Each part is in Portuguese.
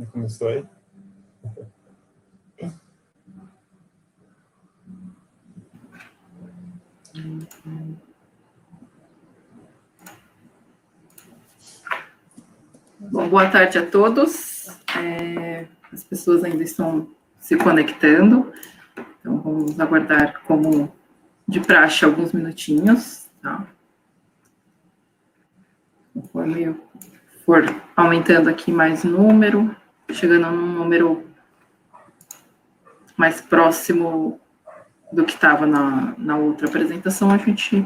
Começou aí? Bom, boa tarde a todos. As pessoas ainda estão se conectando, então vamos aguardar, como de praxe, alguns minutinhos, tá? Conforme for aumentando aqui mais número, chegando num número mais próximo do que estava na outra apresentação, a gente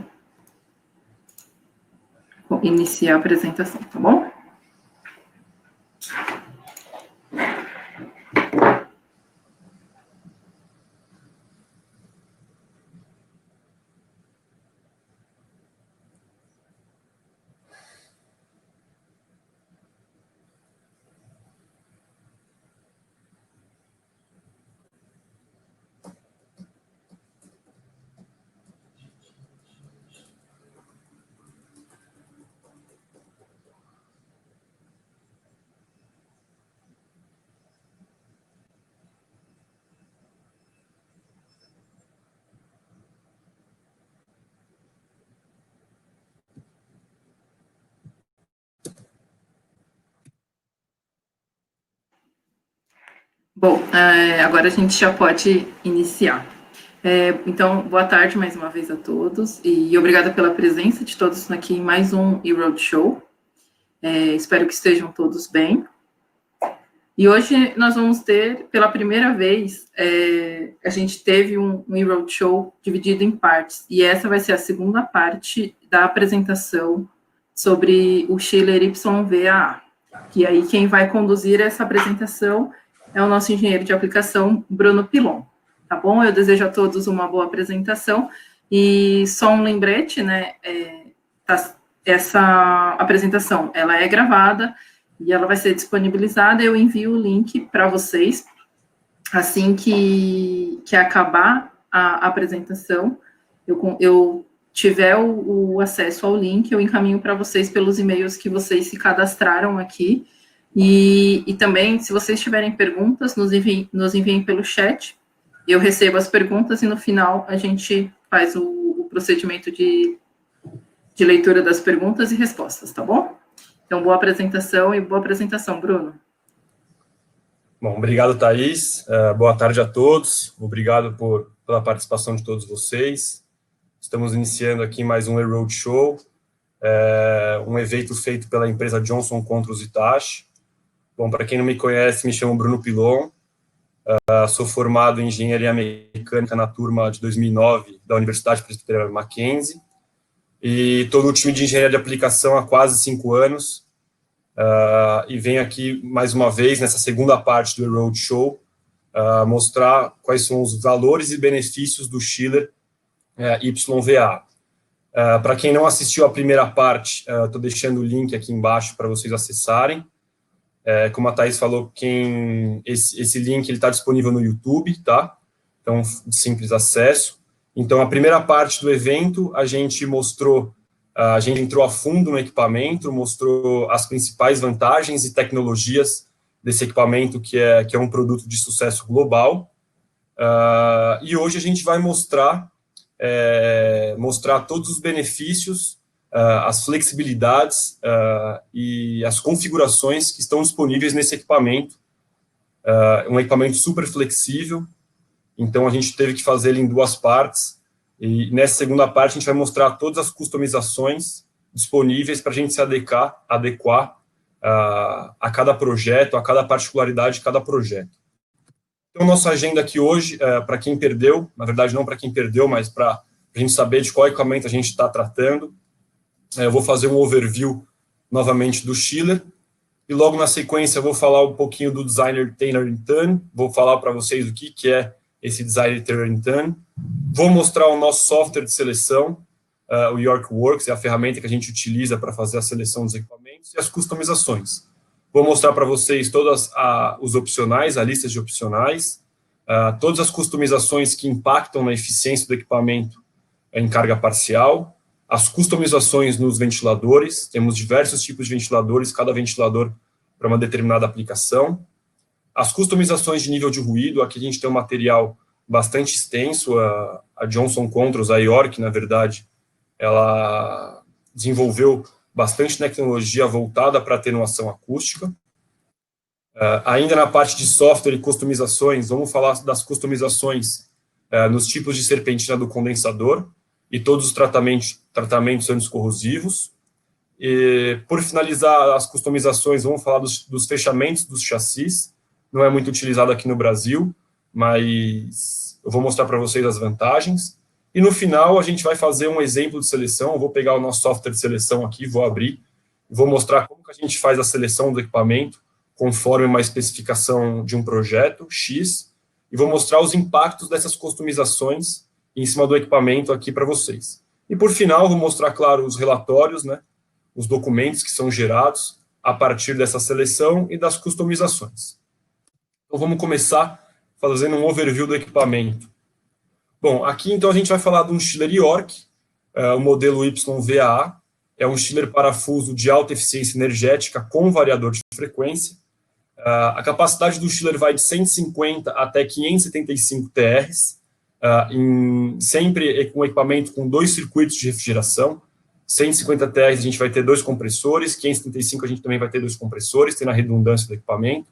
inicia a apresentação, tá bom? Bom, agora a gente já pode iniciar. Então, boa tarde mais uma vez a todos e obrigada pela presença de todos aqui em mais um eRoadshow. Espero que estejam todos bem. E hoje nós vamos ter, pela primeira vez, a gente teve um eRoadshow dividido em partes, e essa vai ser a segunda parte da apresentação sobre o Schiller YVAA. E aí quem vai conduzir essa apresentação é o nosso engenheiro de aplicação, Bruno Pilon, tá bom? Eu desejo a todos uma boa apresentação, e só um lembrete, né, essa apresentação, ela é gravada, e ela vai ser disponibilizada, eu envio o link para vocês, assim que acabar a apresentação, eu tiver o acesso ao link, eu encaminho para vocês pelos e-mails que vocês se cadastraram aqui, e também, se vocês tiverem perguntas, nos enviem pelo chat, eu recebo as perguntas e no final a gente faz o procedimento de leitura das perguntas e respostas, tá bom? Então, boa apresentação, Bruno. Bom, obrigado, Thaís. Boa tarde a todos. Obrigado pela participação de todos vocês. Estamos iniciando aqui mais um eRoadshow, um evento feito pela empresa Johnson Controls Hitachi. Bom, para quem não me conhece, me chamo Bruno Pilon, sou formado em Engenharia Mecânica na turma de 2009 da Universidade Presbiteriana Mackenzie, e estou no time de Engenharia de Aplicação há quase 5 anos, e venho aqui mais uma vez, nessa segunda parte do eRoadshow, mostrar quais são os valores e benefícios do Schiller YVAA. Para quem não assistiu à primeira parte, estou deixando o link aqui embaixo para vocês acessarem. Como a Thaís falou, esse link está disponível no YouTube, tá? Então, de simples acesso. Então, a primeira parte do evento, a gente entrou a fundo no equipamento, mostrou as principais vantagens e tecnologias desse equipamento, que é um produto de sucesso global. E hoje a gente vai mostrar todos os benefícios, as flexibilidades e as configurações que estão disponíveis nesse equipamento. Um equipamento super flexível, então a gente teve que fazer ele em 2 partes, e nessa segunda parte a gente vai mostrar todas as customizações disponíveis para a gente se adequar a cada projeto, a cada particularidade de cada projeto. Então, nossa agenda aqui hoje, para quem perdeu, na verdade não para quem perdeu, mas para a gente saber de qual equipamento a gente está tratando, eu vou fazer um overview novamente do Schiller, e logo na sequência eu vou falar um pouquinho do Designer Tailoring Turn, vou falar para vocês o que é esse Designer Tailoring Turn, vou mostrar o nosso software de seleção, o YorkWorks, é a ferramenta que a gente utiliza para fazer a seleção dos equipamentos, e as customizações. Vou mostrar para vocês todas os opcionais, a lista de opcionais, todas as customizações que impactam na eficiência do equipamento em carga parcial, as customizações nos ventiladores, temos diversos tipos de ventiladores, cada ventilador para uma determinada aplicação, As customizações de nível de ruído, aqui a gente tem um material bastante extenso, a Johnson Controls, a York, na verdade, ela desenvolveu bastante tecnologia voltada para atenuação acústica. Ainda na parte de software e customizações, vamos falar das customizações nos tipos de serpentina do condensador e todos os tratamentos anticorrosivos. E, por finalizar as customizações, vamos falar dos fechamentos dos chassis. Não é muito utilizado aqui no Brasil, mas eu vou mostrar para vocês as vantagens. E no final, a gente vai fazer um exemplo de seleção. Eu vou pegar o nosso software de seleção aqui, vou abrir, e vou mostrar como que a gente faz a seleção do equipamento conforme uma especificação de um projeto X, e vou mostrar os impactos dessas customizações em cima do equipamento aqui para vocês. E, por final, vou mostrar, claro, os relatórios, né, os documentos que são gerados a partir dessa seleção e das customizações. Então, vamos começar fazendo um overview do equipamento. Bom, aqui, então, a gente vai falar de um chiller York, o modelo YVAA, é um chiller parafuso de alta eficiência energética com variador de frequência. A capacidade do chiller vai de 150 até 575 TRs, sempre com um equipamento com 2 circuitos de refrigeração. 150 TRs a gente vai ter 2 compressores, 575 a gente também vai ter 2 compressores, tendo a redundância do equipamento.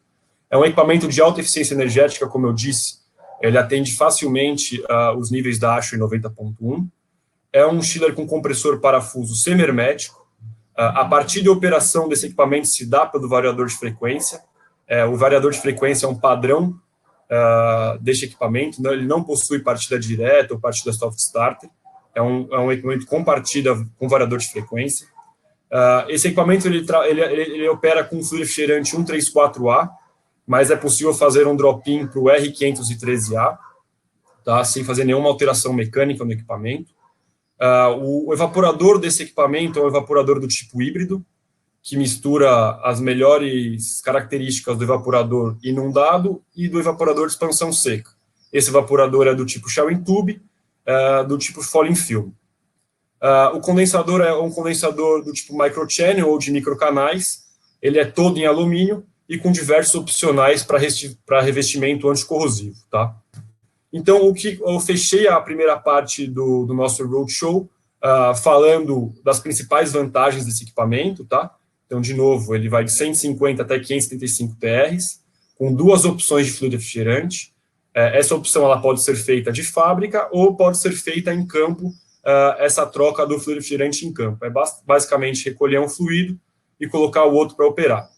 É um equipamento de alta eficiência energética, como eu disse, ele atende facilmente os níveis da ASHRAE 90.1. É um chiller com compressor parafuso semi-hermético. A partir de operação desse equipamento se dá pelo variador de frequência. O variador de frequência é um padrão deste equipamento, ele não possui partida direta ou partida soft starter, é um equipamento com partida com variador de frequência. Esse equipamento ele opera com fluido refrigerante 134A, mas é possível fazer um drop-in para o R513A, tá, sem fazer nenhuma alteração mecânica no equipamento. O evaporador desse equipamento é um evaporador do tipo híbrido, que mistura as melhores características do evaporador inundado e do evaporador de expansão seca. Esse evaporador é do tipo Shell Tube, do tipo Falling Film. O condensador é um condensador do tipo microchannel ou de microcanais, ele é todo em alumínio e com diversos opcionais para revestimento anticorrosivo, tá? Então, eu fechei a primeira parte do nosso roadshow falando das principais vantagens desse equipamento, tá? Então, de novo, ele vai de 150 até 575 TRs, com 2 opções de fluido refrigerante. Essa opção ela pode ser feita de fábrica ou pode ser feita em campo, essa troca do fluido refrigerante em campo. É basicamente recolher um fluido e colocar o outro para operar.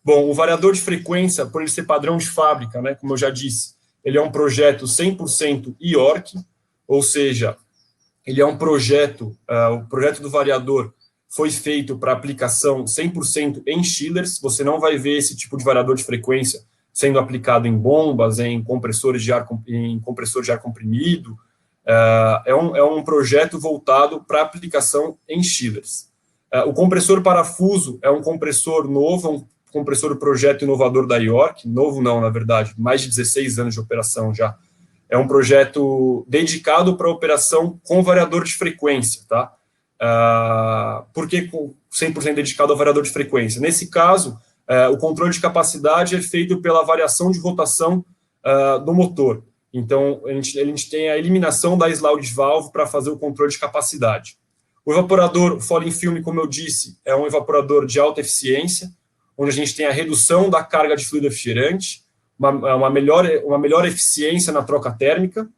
Bom, o variador de frequência, por ele ser padrão de fábrica, né, como eu já disse, ele é um projeto 100% York, ou seja, ele é um projeto, o projeto do variador foi feito para aplicação 100% em chillers, você não vai ver esse tipo de variador de frequência sendo aplicado em bombas, em compressores de ar comprimido. É um projeto voltado para aplicação em chillers. O compressor parafuso é um compressor novo, um compressor projeto inovador da York, novo não, na verdade, mais de 16 anos de operação já. É um projeto dedicado para operação com variador de frequência, tá? Por que 100% dedicado ao variador de frequência? Nesse caso, o controle de capacidade é feito pela variação de rotação do motor. Então, a gente tem a eliminação da slide valve para fazer o controle de capacidade. O evaporador Falling Film, como eu disse, é um evaporador de alta eficiência, onde a gente tem a redução da carga de fluido refrigerante, uma melhor eficiência na troca térmica,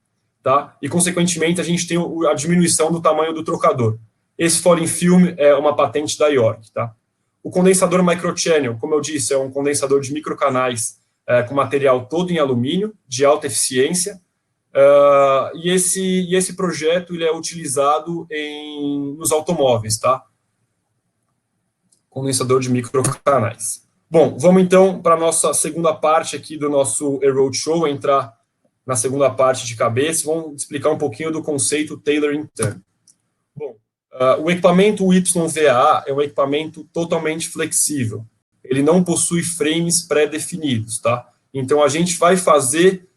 tá? E, consequentemente, a gente tem a diminuição do tamanho do trocador. Esse Falling Film é uma patente da York, tá? O condensador microchannel, como eu disse, é um condensador de microcanais com material todo em alumínio, de alta eficiência, e esse projeto ele é utilizado nos automóveis, tá? Condensador de microcanais. Bom, vamos então para a nossa segunda parte aqui do nosso roadshow, entrar na segunda parte de cabeça, vamos explicar um pouquinho do conceito tailoring term. Bom, o equipamento YVAA é um equipamento totalmente flexível. Ele não possui frames pré-definidos, tá? Então, a gente vai fazer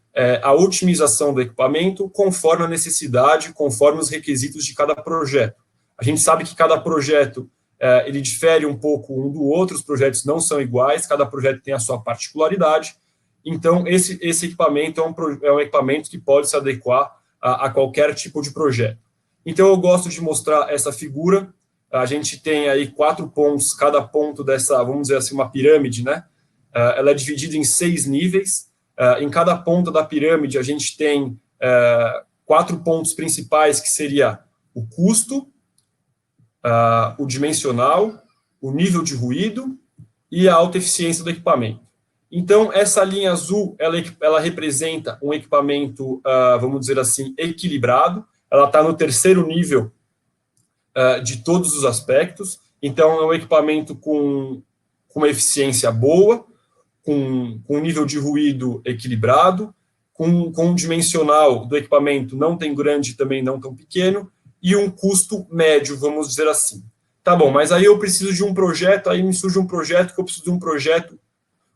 a otimização do equipamento conforme a necessidade, conforme os requisitos de cada projeto. A gente sabe que cada projeto ele difere um pouco um do outro, os projetos não são iguais, cada projeto tem a sua particularidade, Então, esse equipamento é um equipamento que pode se adequar a qualquer tipo de projeto. Então, eu gosto de mostrar essa figura. A gente tem aí 4 pontos, cada ponto dessa, vamos dizer assim, uma pirâmide, né? Ela é dividida em 6 níveis. Em cada ponta da pirâmide, a gente tem 4 pontos principais, que seria o custo, o dimensional, o nível de ruído e a alta eficiência do equipamento. Então, essa linha azul, ela representa um equipamento, vamos dizer assim, equilibrado. Ela está no 3º nível de todos os aspectos. Então, é um equipamento com uma eficiência boa, com um nível de ruído equilibrado, com um dimensional do equipamento não tão grande também não tão pequeno, e um custo médio, vamos dizer assim. Tá bom, mas aí eu preciso de um projeto, aí me surge um projeto que eu preciso de um projeto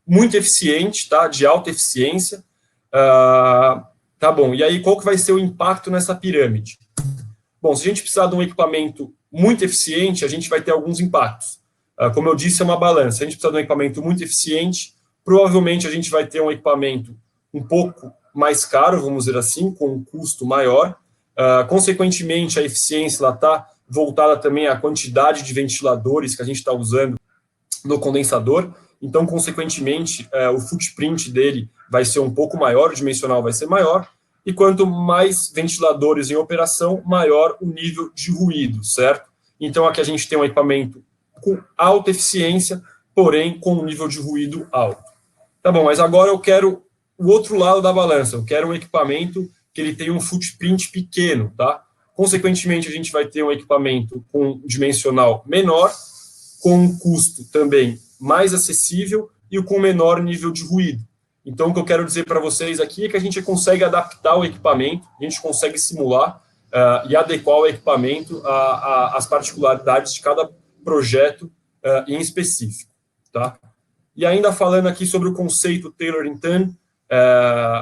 muito eficiente, tá? De alta eficiência. Tá bom, e aí qual que vai ser o impacto nessa pirâmide? Bom, se a gente precisar de um equipamento muito eficiente, a gente vai ter alguns impactos. Como eu disse, é uma balança. Se a gente precisar de um equipamento muito eficiente, provavelmente a gente vai ter um equipamento um pouco mais caro, vamos dizer assim, com um custo maior. Consequentemente, a eficiência está voltada também à quantidade de ventiladores que a gente está usando no condensador. Então, consequentemente, o footprint dele vai ser um pouco maior, o dimensional vai ser maior, e quanto mais ventiladores em operação, maior o nível de ruído, certo? Então, aqui a gente tem um equipamento com alta eficiência, porém com um nível de ruído alto. Tá bom, mas agora eu quero o outro lado da balança, eu quero um equipamento que ele tenha um footprint pequeno, tá? Consequentemente, a gente vai ter um equipamento com um dimensional menor, com um custo também mais acessível e com menor nível de ruído. Então, o que eu quero dizer para vocês aqui é que a gente consegue adaptar o equipamento, a gente consegue simular e adequar o equipamento às particularidades de cada projeto em específico, tá? E ainda falando aqui sobre o conceito Tailor in Turn,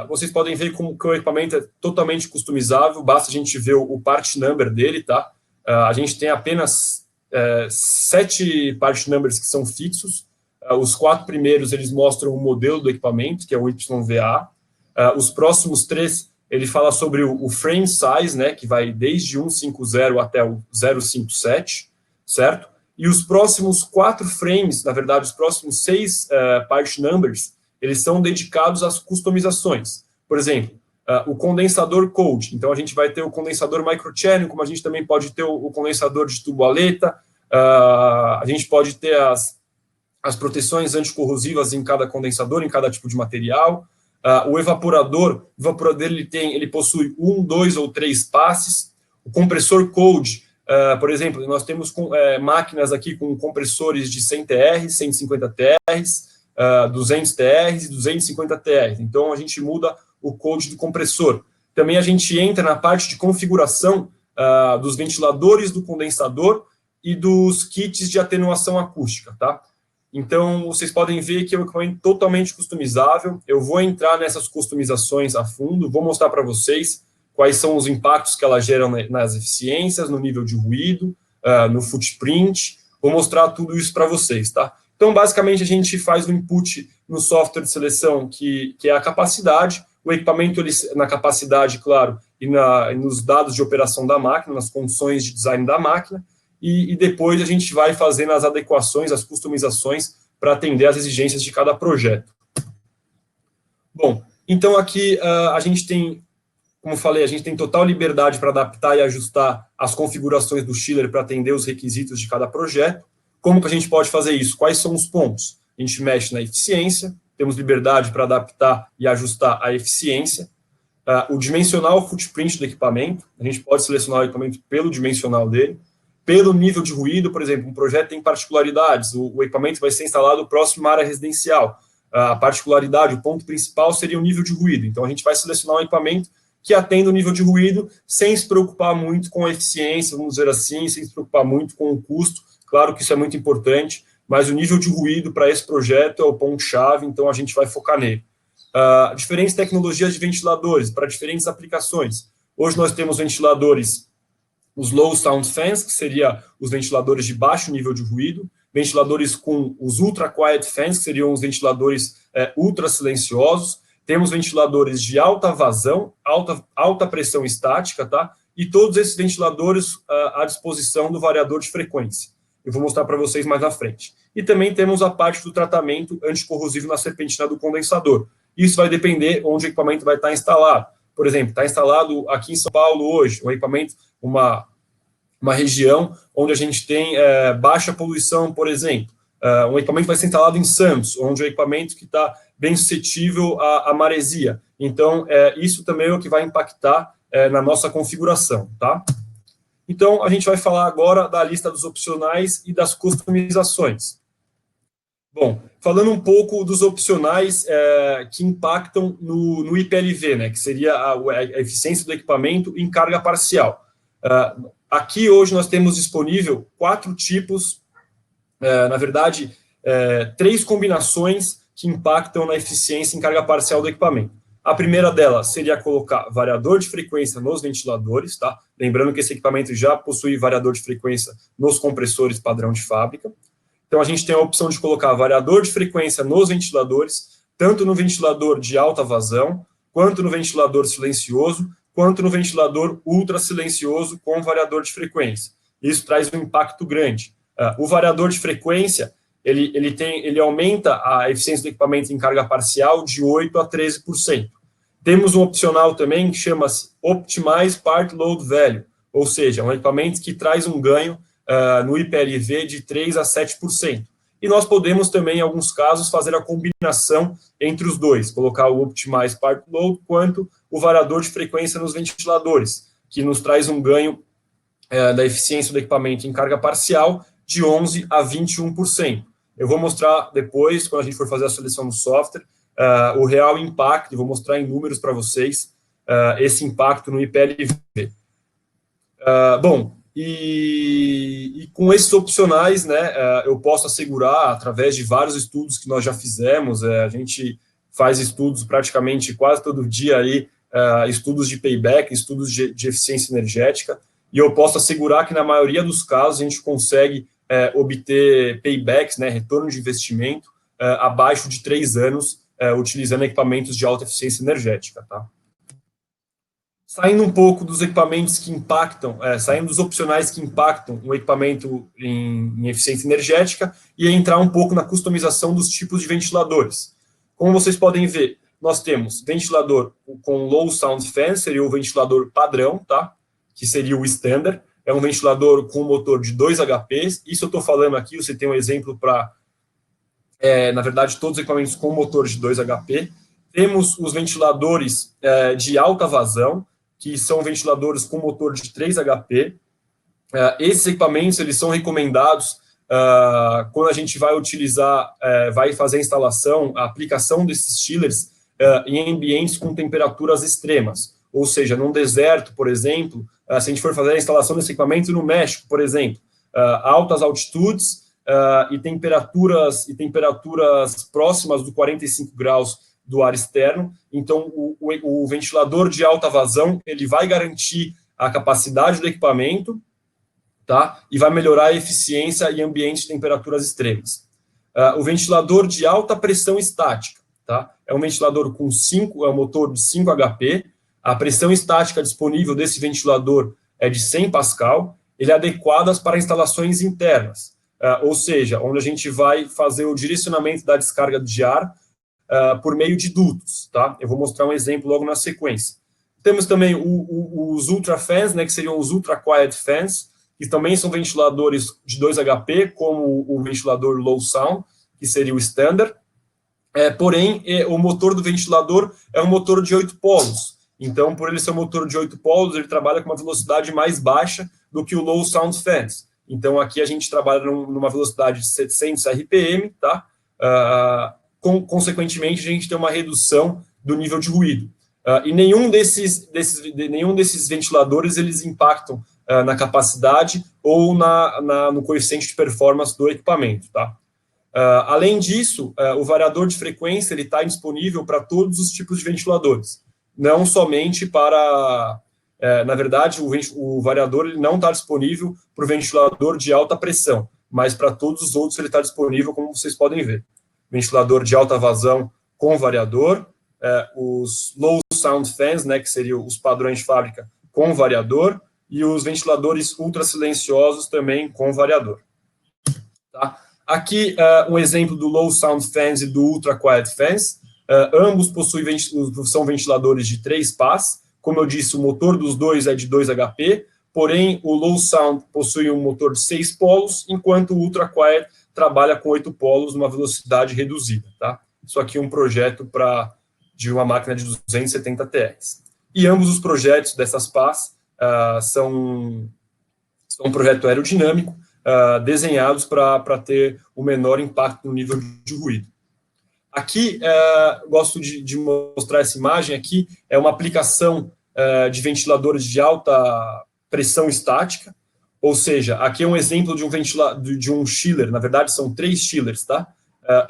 vocês podem ver como que o equipamento é totalmente customizável, basta a gente ver o part number dele, tá? A gente tem apenas 7 part numbers que são fixos. Os 4 primeiros, eles mostram o modelo do equipamento, que é o YVA. Os próximos 3, ele fala sobre o frame size, né, que vai desde 150 até o 057, certo? E os próximos 4 frames, na verdade, os próximos 6 part numbers, eles são dedicados às customizações. Por exemplo, o condensador code. Então, a gente vai ter o condensador microchannel, como a gente também pode ter o condensador de tubo-aleta, a gente pode ter as proteções anticorrosivas em cada condensador, em cada tipo de material. O evaporador ele possui 1, 2 ou 3 passes. O compressor code, por exemplo, nós temos máquinas aqui com compressores de 100 TR, 150 TRs, 200 TRs e 250 TRs. Então, a gente muda o code do compressor. Também a gente entra na parte de configuração dos ventiladores do condensador e dos kits de atenuação acústica, tá? Então, vocês podem ver que é um equipamento totalmente customizável. Eu vou entrar nessas customizações a fundo, vou mostrar para vocês quais são os impactos que elas geram nas eficiências, no nível de ruído, no footprint. Vou mostrar tudo isso para vocês, tá? Então, basicamente, a gente faz o input no software de seleção, que é a capacidade. O equipamento, ele, na capacidade, claro, e nos dados de operação da máquina, nas condições de design da máquina. E depois a gente vai fazendo as adequações, as customizações para atender às exigências de cada projeto. Bom, então aqui a gente tem, como eu falei, a gente tem total liberdade para adaptar e ajustar as configurações do chiller para atender os requisitos de cada projeto. Como que a gente pode fazer isso? Quais são os pontos? A gente mexe na eficiência, temos liberdade para adaptar e ajustar a eficiência. O dimensional footprint do equipamento, a gente pode selecionar o equipamento pelo dimensional dele. Pelo nível de ruído, por exemplo, um projeto tem particularidades, o equipamento vai ser instalado próximo à área residencial. A particularidade, o ponto principal seria o nível de ruído. Então, a gente vai selecionar um equipamento que atenda o nível de ruído sem se preocupar muito com a eficiência, vamos dizer assim, sem se preocupar muito com o custo. Claro que isso é muito importante, mas o nível de ruído para esse projeto é o ponto-chave, então a gente vai focar nele. Diferentes tecnologias de ventiladores para diferentes aplicações. Hoje nós temos ventiladores, os low sound fans, que seria os ventiladores de baixo nível de ruído, ventiladores com os ultra quiet fans, que seriam os ventiladores ultra silenciosos, temos ventiladores de alta vazão, alta pressão estática, tá? E todos esses ventiladores à disposição do variador de frequência. Eu vou mostrar para vocês mais na frente. E também temos a parte do tratamento anticorrosivo na serpentina do condensador. Isso vai depender onde o equipamento vai estar instalado. Por exemplo, está instalado aqui em São Paulo hoje, um equipamento, uma região onde a gente tem baixa poluição, por exemplo. Um equipamento vai ser instalado em Santos, onde é um equipamento que está bem suscetível à maresia. Então, isso também é o que vai impactar na nossa configuração, tá? Então, a gente vai falar agora da lista dos opcionais e das customizações. Bom, falando um pouco dos opcionais que impactam no IPLV, né, que seria a eficiência do equipamento em carga parcial. Aqui, hoje, nós temos disponível 4 tipos, na verdade, 3 combinações que impactam na eficiência em carga parcial do equipamento. A primeira delas seria colocar variador de frequência nos ventiladores, tá? Lembrando que esse equipamento já possui variador de frequência nos compressores padrão de fábrica. Então, a gente tem a opção de colocar variador de frequência nos ventiladores, tanto no ventilador de alta vazão, quanto no ventilador silencioso, quanto no ventilador ultra silencioso com variador de frequência. Isso traz um impacto grande. O variador de frequência, ele aumenta a eficiência do equipamento em carga parcial de 8% a 13%. Temos um opcional também que chama-se Optimize Part Load Value, ou seja, um equipamento que traz um ganho no IPLV de 3% a 7%. E nós podemos também, em alguns casos, fazer a combinação entre os dois, colocar o Optimize Part Load quanto o variador de frequência nos ventiladores, que nos traz um ganho da eficiência do equipamento em carga parcial de 11% a 21%. Eu vou mostrar depois, quando a gente for fazer a seleção do software, o real impacto, vou mostrar em números para vocês esse impacto no IPLV. Bom, e com esses opcionais, né, eu posso assegurar, através de vários estudos que nós já fizemos, a gente faz estudos praticamente quase todo dia aí, estudos de payback, estudos de eficiência energética, e eu posso assegurar que na maioria dos casos a gente consegue obter paybacks, né, retorno de investimento, abaixo de 3 anos, utilizando equipamentos de alta eficiência energética, tá? Saindo um pouco dos equipamentos que impactam, saindo dos opcionais que impactam o equipamento em eficiência energética, e entrar um pouco na customização dos tipos de ventiladores. Como vocês podem ver, nós temos ventilador com low sound fan, seria o ventilador padrão, tá? Que seria o standard. É um ventilador com motor de 2 HPs. Isso eu estou falando aqui, você tem um exemplo para, na verdade, todos os equipamentos com motor de 2 HP. Temos os ventiladores de alta vazão, que são ventiladores com motor de 3 HP. Esses equipamentos, eles são recomendados quando a gente vai utilizar, vai fazer a instalação, a aplicação desses chillers em ambientes com temperaturas extremas. Ou seja, num deserto, por exemplo, se a gente for fazer a instalação desse equipamento no México, por exemplo, altas altitudes e temperaturas próximas do 45 graus do ar externo, então o ventilador de alta vazão, ele vai garantir a capacidade do equipamento, tá? E vai melhorar a eficiência em ambientes de temperaturas extremas. O ventilador de alta pressão estática, tá? É um ventilador com um motor de 5 HP, a pressão estática disponível desse ventilador é de 100 Pascal, ele é adequado para instalações internas, ou seja, onde a gente vai fazer o direcionamento da descarga de ar por meio de dutos, tá? Eu vou mostrar um exemplo logo na sequência. Temos também os ultra fans, né, que seriam os ultra quiet fans, que também são ventiladores de 2 HP, como o ventilador low sound, que seria o standard. Porém, o motor do ventilador é um motor de 8 polos. Então, por ele ser um motor de 8 polos, ele trabalha com uma velocidade mais baixa do que o low sound fans. Então, aqui a gente trabalha numa velocidade de 700 RPM, tá? Consequentemente, a gente tem uma redução do nível de ruído. E nenhum desses ventiladores, eles impactam na capacidade ou no coeficiente de performance do equipamento, tá? Além disso, o variador de frequência ele está disponível para todos os tipos de ventiladores, não somente para... na verdade, o variador ele não está disponível para o ventilador de alta pressão, mas para todos os outros ele está disponível, como vocês podem ver. Ventilador de alta vazão com variador, os low sound fans, né, que seriam os padrões de fábrica com variador, e os ventiladores ultra silenciosos também com variador. Tá? Aqui um exemplo do low sound fans e do ultra quiet fans. Ambos são ventiladores de 3 pás. Como eu disse, o motor dos dois é de 2 HP, porém o low sound possui um motor de 6 polos, enquanto o ultra quiet trabalha com 8 polos numa velocidade reduzida. Tá? Isso aqui é um projeto de uma máquina de 270 TRs. E ambos os projetos dessas pás são um projeto aerodinâmico, desenhados para ter o menor impacto no nível de ruído. Aqui, gosto de mostrar essa imagem aqui, é uma aplicação de ventiladores de alta pressão estática, ou seja, aqui é um exemplo de um chiller, na verdade são 3 chillers, tá?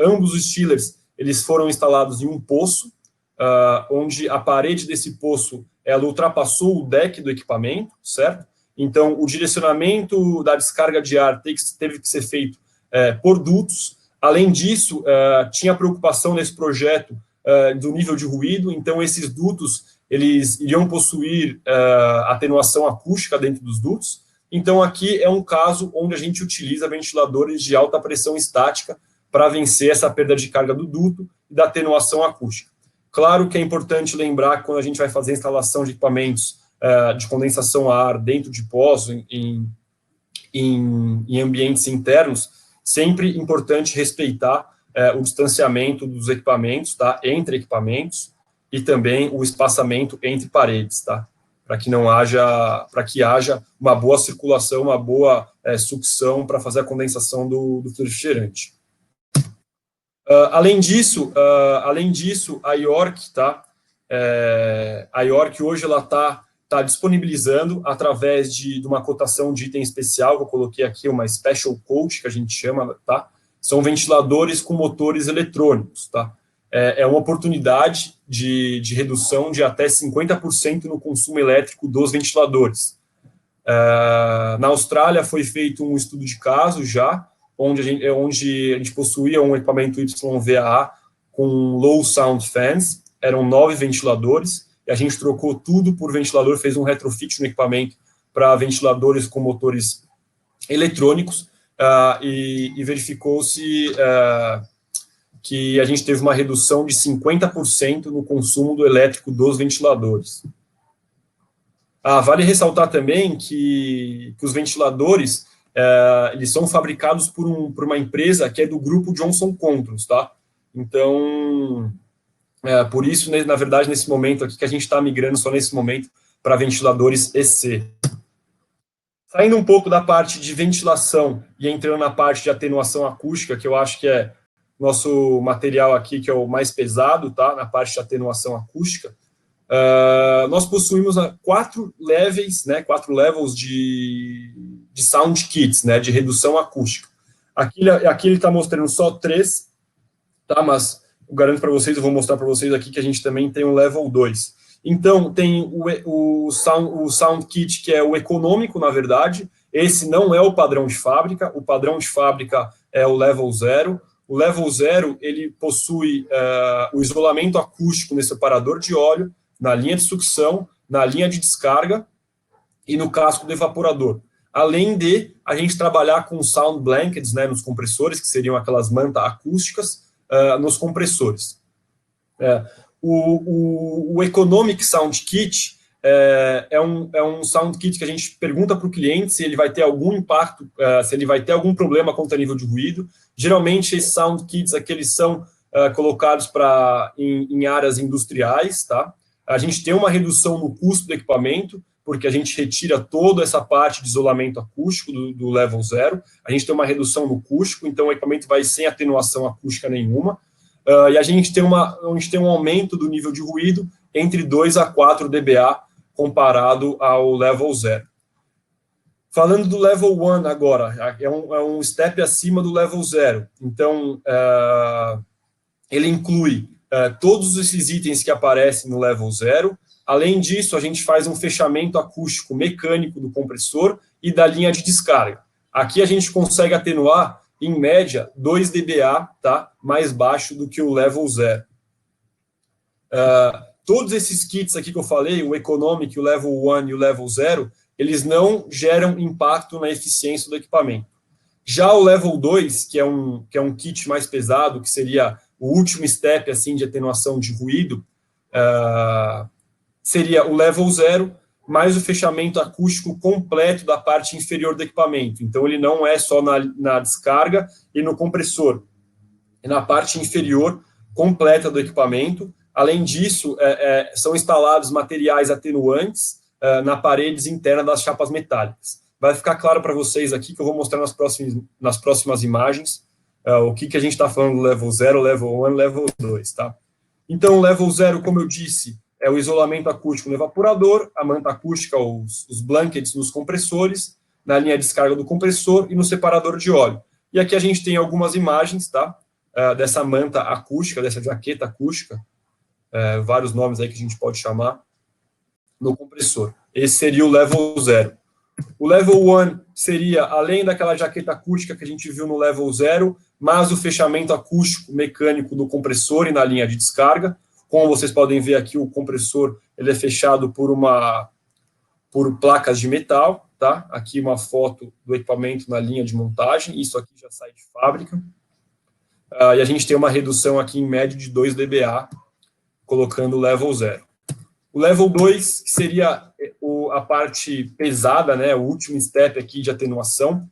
Ambos os chillers, eles foram instalados em um poço, onde a parede desse poço, ela ultrapassou o deck do equipamento, certo? Então, o direcionamento da descarga de ar teve que ser feito por dutos. Além disso, tinha preocupação nesse projeto do nível de ruído, então esses dutos eles iriam possuir atenuação acústica dentro dos dutos. Então, aqui é um caso onde a gente utiliza ventiladores de alta pressão estática para vencer essa perda de carga do duto e da atenuação acústica. Claro que é importante lembrar que quando a gente vai fazer a instalação de equipamentos de condensação a ar dentro de poços, em ambientes internos, sempre importante respeitar o distanciamento dos equipamentos, tá? Entre equipamentos, e também o espaçamento entre paredes, tá? Para que haja uma boa circulação, uma boa sucção para fazer a condensação do fluido refrigerante. Além disso, a York, tá? A York hoje ela está disponibilizando através de uma cotação de item especial, que eu coloquei aqui, uma Special Coat, que a gente chama, tá? São ventiladores com motores eletrônicos, tá? É uma oportunidade de redução de até 50% no consumo elétrico dos ventiladores. Na Austrália foi feito um estudo de caso já, onde a gente possuía um equipamento YVAA com low sound fans, eram 9 ventiladores, e a gente trocou tudo por ventilador, fez um retrofit no equipamento para ventiladores com motores eletrônicos, e verificou-se que a gente teve uma redução de 50% no consumo do elétrico dos ventiladores. Vale ressaltar também que os ventiladores, eles são fabricados por uma empresa que é do grupo Johnson Controls, tá? Então, por isso, na verdade, nesse momento aqui, que a gente está migrando só nesse momento para ventiladores EC. Saindo um pouco da parte de ventilação e entrando na parte de atenuação acústica, que eu acho que é nosso material aqui, que é o mais pesado, tá? Na parte de atenuação acústica, nós possuímos 4 levels, né? 4 levels de sound kits, né? De redução acústica. Aqui ele está mostrando só 3, tá? Mas eu garanto para vocês, eu vou mostrar para vocês aqui que a gente também tem um level 2. Então, tem o sound kit, que é o econômico, na verdade. Esse não é o padrão de fábrica. O padrão de fábrica é o level 0. O level 0, ele possui o isolamento acústico nesse separador de óleo, na linha de sucção, na linha de descarga e no casco do evaporador. Além de a gente trabalhar com sound blankets, né, nos compressores, que seriam aquelas mantas acústicas, nos compressores. O Economic Sound Kit é um sound kit que a gente pergunta para o cliente se ele vai ter algum impacto, se ele vai ter algum problema quanto a nível de ruído. Geralmente, esses sound kits aqui, eles são colocados em áreas industriais, tá? A gente tem uma redução no custo do equipamento, porque a gente retira toda essa parte de isolamento acústico do level 0, a gente tem uma redução no acústico, então o equipamento vai sem atenuação acústica nenhuma, e a gente tem um aumento do nível de ruído entre 2 a 4 dBA comparado ao level 0. Falando do level 1 agora, é um step acima do level 0, então ele inclui todos esses itens que aparecem no level 0. Além disso, a gente faz um fechamento acústico mecânico do compressor e da linha de descarga. Aqui a gente consegue atenuar, em média, 2 dBA, tá? Mais baixo do que o level 0. Todos esses kits aqui que eu falei, o Economic, o Level 1 e o Level 0, eles não geram impacto na eficiência do equipamento. Já o Level 2, que é um kit mais pesado, que seria o último step assim, de atenuação de ruído, seria o Level 0, mais o fechamento acústico completo da parte inferior do equipamento. Então, ele não é só na descarga e no compressor, é na parte inferior completa do equipamento. Além disso, são instalados materiais atenuantes na paredes internas das chapas metálicas. Vai ficar claro para vocês aqui, que eu vou mostrar nas próximas imagens, o que a gente está falando do Level 0, Level 1 e Level 2, tá? Então, o Level 0, como eu disse, é o isolamento acústico no evaporador, a manta acústica, os blankets nos compressores, na linha de descarga do compressor e no separador de óleo. E aqui a gente tem algumas imagens, tá? Dessa manta acústica, dessa jaqueta acústica, vários nomes aí que a gente pode chamar, no compressor. Esse seria o Level 0. O Level 1 seria, além daquela jaqueta acústica que a gente viu no Level 0, mas o fechamento acústico mecânico do compressor e na linha de descarga. Como vocês podem ver aqui, o compressor ele é fechado por placas de metal, tá? Aqui uma foto do equipamento na linha de montagem, isso aqui já sai de fábrica. E a gente tem uma redução aqui em média de 2 dBA, colocando o Level 0. O Level 2, que seria a parte pesada, né, o último step aqui de atenuação,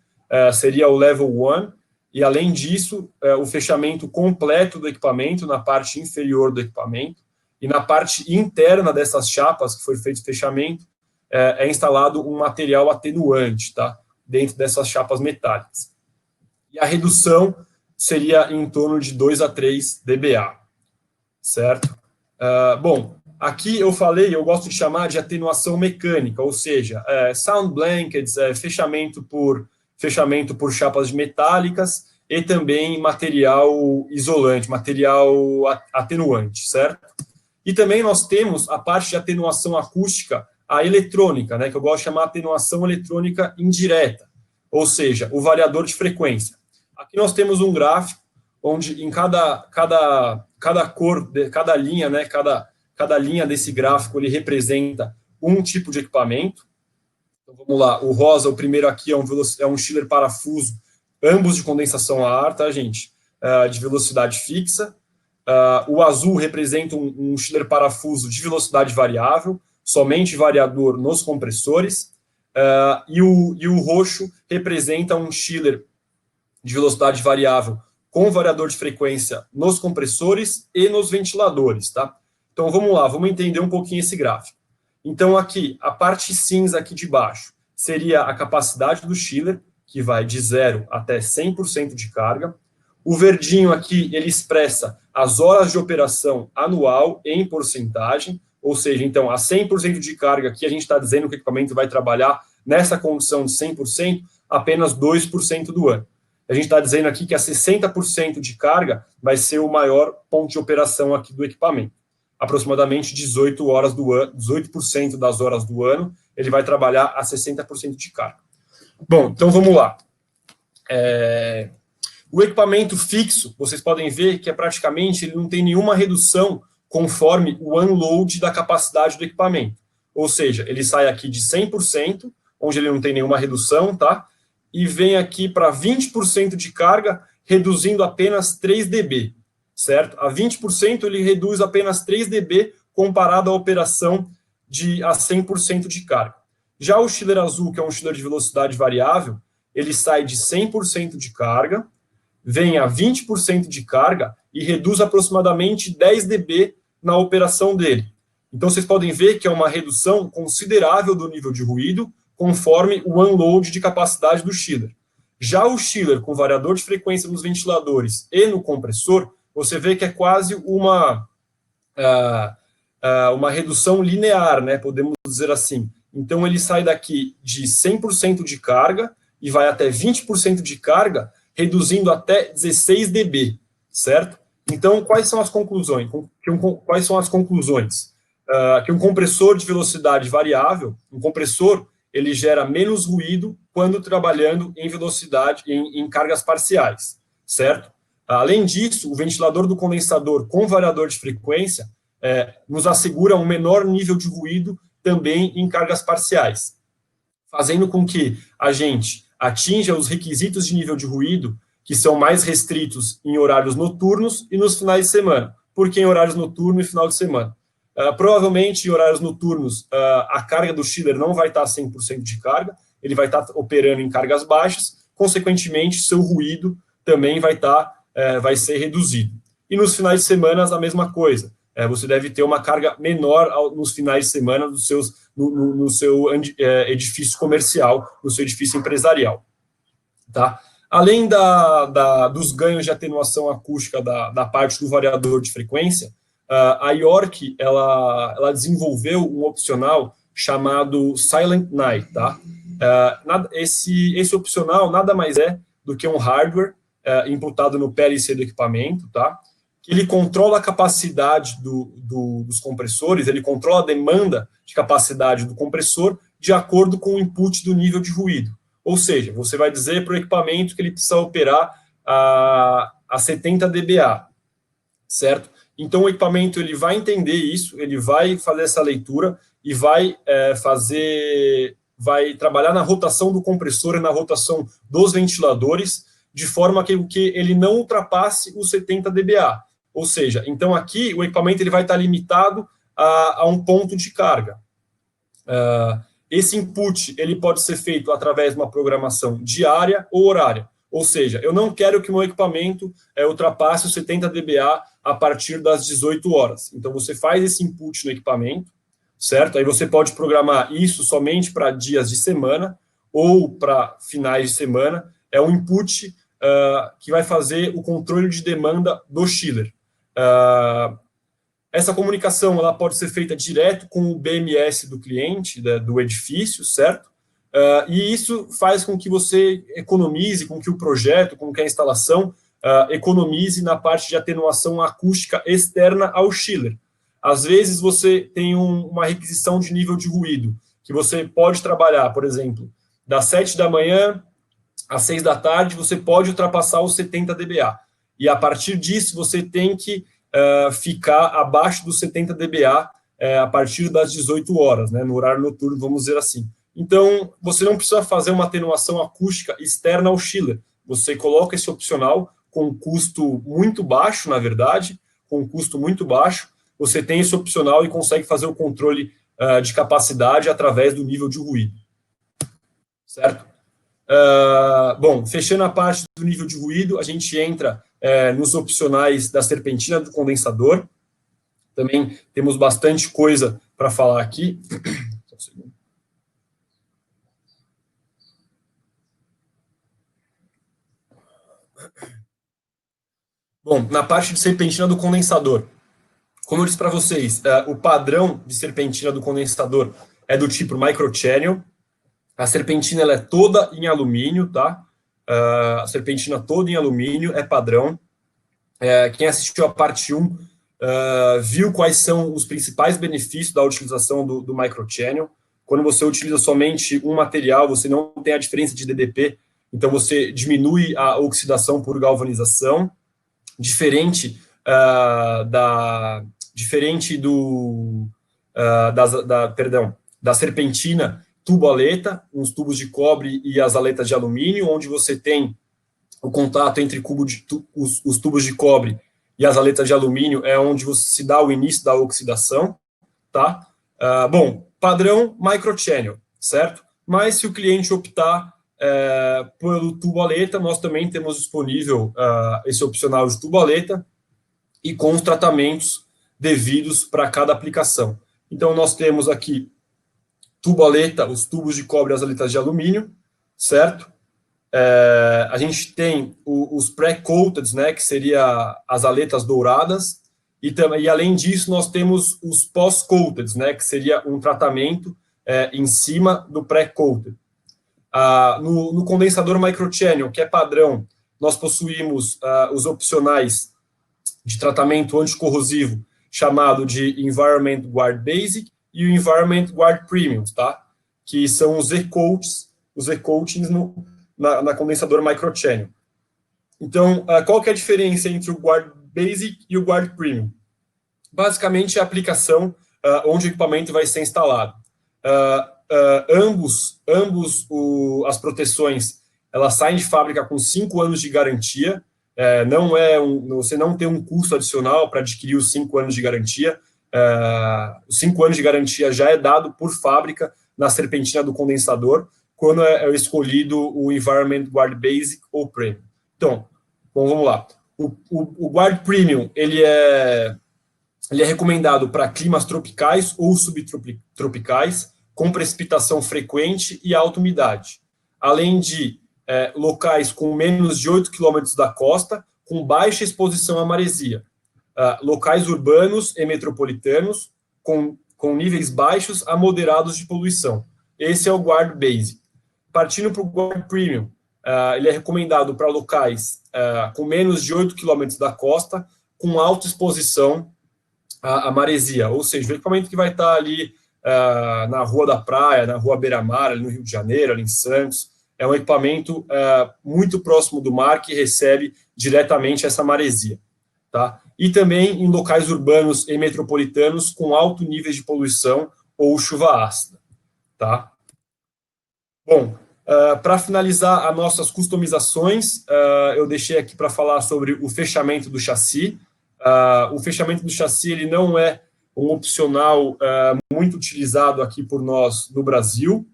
seria o Level 1, e além disso, o fechamento completo do equipamento na parte inferior do equipamento, e na parte interna dessas chapas que foi feito o fechamento, é instalado um material atenuante, tá, dentro dessas chapas metálicas. E a redução seria em torno de 2 a 3 dBA, certo? Bom, aqui eu gosto de chamar de atenuação mecânica, ou seja, sound blankets, fechamento por chapas metálicas e também material isolante, material atenuante, certo? E também nós temos a parte de atenuação acústica, a eletrônica, né, que eu gosto de chamar de atenuação eletrônica indireta, ou seja, o variador de frequência. Aqui nós temos um gráfico onde em cada cor, cada linha, né, cada linha desse gráfico ele representa um tipo de equipamento. Então vamos lá, o rosa, o primeiro aqui é um chiller parafuso, ambos de condensação a ar, tá, gente? De velocidade fixa. O azul representa um chiller parafuso de velocidade variável, somente variador nos compressores. E o roxo representa um chiller de velocidade variável com variador de frequência nos compressores e nos ventiladores, tá? Então, vamos lá, vamos entender um pouquinho esse gráfico. Então, aqui, a parte cinza aqui de baixo seria a capacidade do chiller, que vai de 0 até 100% de carga. O verdinho aqui, ele expressa as horas de operação anual em porcentagem, ou seja, então, a 100% de carga, aqui a gente está dizendo que o equipamento vai trabalhar nessa condição de 100%, apenas 2% do ano. A gente está dizendo aqui que a 60% de carga vai ser o maior ponto de operação aqui do equipamento. Aproximadamente 18% das horas do ano, ele vai trabalhar a 60% de carga. Bom, então vamos lá. O equipamento fixo, vocês podem ver que praticamente ele não tem nenhuma redução conforme o unload da capacidade do equipamento. Ou seja, ele sai aqui de 100%, onde ele não tem nenhuma redução, tá? E vem aqui para 20% de carga, reduzindo apenas 3 dB, certo? A 20% ele reduz apenas 3 dB comparado à operação a 100% de carga. Já o chiller azul, que é um chiller de velocidade variável, ele sai de 100% de carga, vem a 20% de carga e reduz aproximadamente 10 dB na operação dele. Então, vocês podem ver que é uma redução considerável do nível de ruído, conforme o unload de capacidade do chiller. Já o chiller com variador de frequência nos ventiladores e no compressor, você vê que é quase uma redução linear, né? Podemos dizer assim. Então, ele sai daqui de 100% de carga e vai até 20% de carga, reduzindo até 16 dB, certo? Então, quais são as conclusões? Que um compressor de velocidade variável, um compressor, ele gera menos ruído quando trabalhando em velocidade, em cargas parciais, certo? Além disso, o ventilador do condensador com variador de frequência nos assegura um menor nível de ruído também em cargas parciais, fazendo com que a gente atinja os requisitos de nível de ruído que são mais restritos em horários noturnos e nos finais de semana. Por que em horários noturnos e final de semana? Provavelmente, em horários noturnos, a carga do chiller não vai estar 100% de carga, ele vai estar operando em cargas baixas, consequentemente, seu ruído também vai ser reduzido. E nos finais de semana, a mesma coisa. Você deve ter uma carga menor nos finais de semana no seu edifício comercial, no seu edifício empresarial. Tá? Além dos ganhos de atenuação acústica da parte do variador de frequência, a York ela desenvolveu um opcional chamado Silent Night. Tá? Esse opcional nada mais é do que um hardware imputado no PLC do equipamento, tá? Ele controla a capacidade dos compressores, ele controla a demanda de capacidade do compressor de acordo com o input do nível de ruído. Ou seja, você vai dizer para o equipamento que ele precisa operar a 70 dBA, certo? Então, o equipamento ele vai entender isso, ele vai fazer essa leitura e vai trabalhar na rotação do compressor e na rotação dos ventiladores, de forma que ele não ultrapasse os 70 dBA. Ou seja, então aqui o equipamento ele vai estar limitado a um ponto de carga. Esse input ele pode ser feito através de uma programação diária ou horária. Ou seja, eu não quero que o meu equipamento ultrapasse os 70 dBA a partir das 18 horas. Então, você faz esse input no equipamento, certo? Aí você pode programar isso somente para dias de semana ou para finais de semana. É um input que vai fazer o controle de demanda do chiller. Essa comunicação ela pode ser feita direto com o BMS do cliente, do edifício, certo? E isso faz com que você economize, com que o projeto, com que a instalação economize na parte de atenuação acústica externa ao chiller. Às vezes você tem uma requisição de nível de ruído, que você pode trabalhar, por exemplo, das 7 da manhã às 6 da tarde, você pode ultrapassar os 70 dBA. E a partir disso, você tem que ficar abaixo dos 70 dBA a partir das 18 horas, né, no horário noturno, vamos dizer assim. Então, você não precisa fazer uma atenuação acústica externa ao chiller. Você coloca esse opcional com um custo muito baixo, na verdade, com um custo muito baixo, você tem esse opcional e consegue fazer o controle de capacidade através do nível de ruído. Certo? Bom, fechando a parte do nível de ruído, a gente entra nos opcionais da serpentina do condensador. Também temos bastante coisa para falar aqui. Só um segundo. Bom, na parte de serpentina do condensador, como eu disse para vocês, o padrão de serpentina do condensador é do tipo microchannel. A serpentina ela é toda em alumínio, tá? A serpentina toda em alumínio é padrão. Quem assistiu a parte 1 viu quais são os principais benefícios da utilização do microchannel. Quando você utiliza somente um material, você não tem a diferença de DDP, então você diminui a oxidação por galvanização, diferente da serpentina tubo-aleta, uns tubos de cobre e as aletas de alumínio, onde você tem o contato entre os tubos de cobre e as aletas de alumínio, é onde você se dá o início da oxidação, tá? Bom, padrão microchannel, certo? Mas se o cliente optar pelo tubo-aleta, nós também temos disponível esse opcional de tubo-aleta e com os tratamentos devidos para cada aplicação. Então, nós temos aqui tubo-aleta, os tubos de cobre e as aletas de alumínio, certo? A gente tem os pré-coated, né, que seria as aletas douradas, e além disso nós temos os pós-coated, né, que seria um tratamento em cima do pré-coated. No condensador microchannel, que é padrão, nós possuímos os opcionais de tratamento anticorrosivo, chamado de Environment Guard Basic e o Environment Guard Premium, tá? Que são os E-coats os V-coatings na condensadora microchannel. Então, qual que é a diferença entre o Guard Basic e o Guard Premium? Basicamente, é a aplicação onde o equipamento vai ser instalado. As proteções, elas saem de fábrica com 5 anos de garantia. Você não tem um custo adicional para adquirir os 5 anos de garantia. Os 5 anos de garantia já é dado por fábrica na serpentina do condensador, quando é escolhido o Environment Guard Basic ou Premium. Então, bom, vamos lá. O Guard Premium, ele é recomendado para climas tropicais ou subtropicais, com precipitação frequente e alta umidade, além de locais com menos de 8 km da costa, com baixa exposição à maresia, locais urbanos e metropolitanos, com níveis baixos a moderados de poluição. Esse é o Guard Basic. Partindo para o Guard Premium, ele é recomendado para locais com menos de 8 km da costa, com alta exposição à maresia, ou seja, o equipamento que vai estar ali na Rua da Praia, na Rua Beira-Mar, ali no Rio de Janeiro, ali em Santos, é um equipamento muito próximo do mar que recebe diretamente essa maresia. Tá? E também em locais urbanos e metropolitanos com alto nível de poluição ou chuva ácida. Tá? Bom, para finalizar as nossas customizações, eu deixei aqui para falar sobre o fechamento do chassi. O fechamento do chassi ele não é um opcional muito utilizado aqui por nós no Brasil,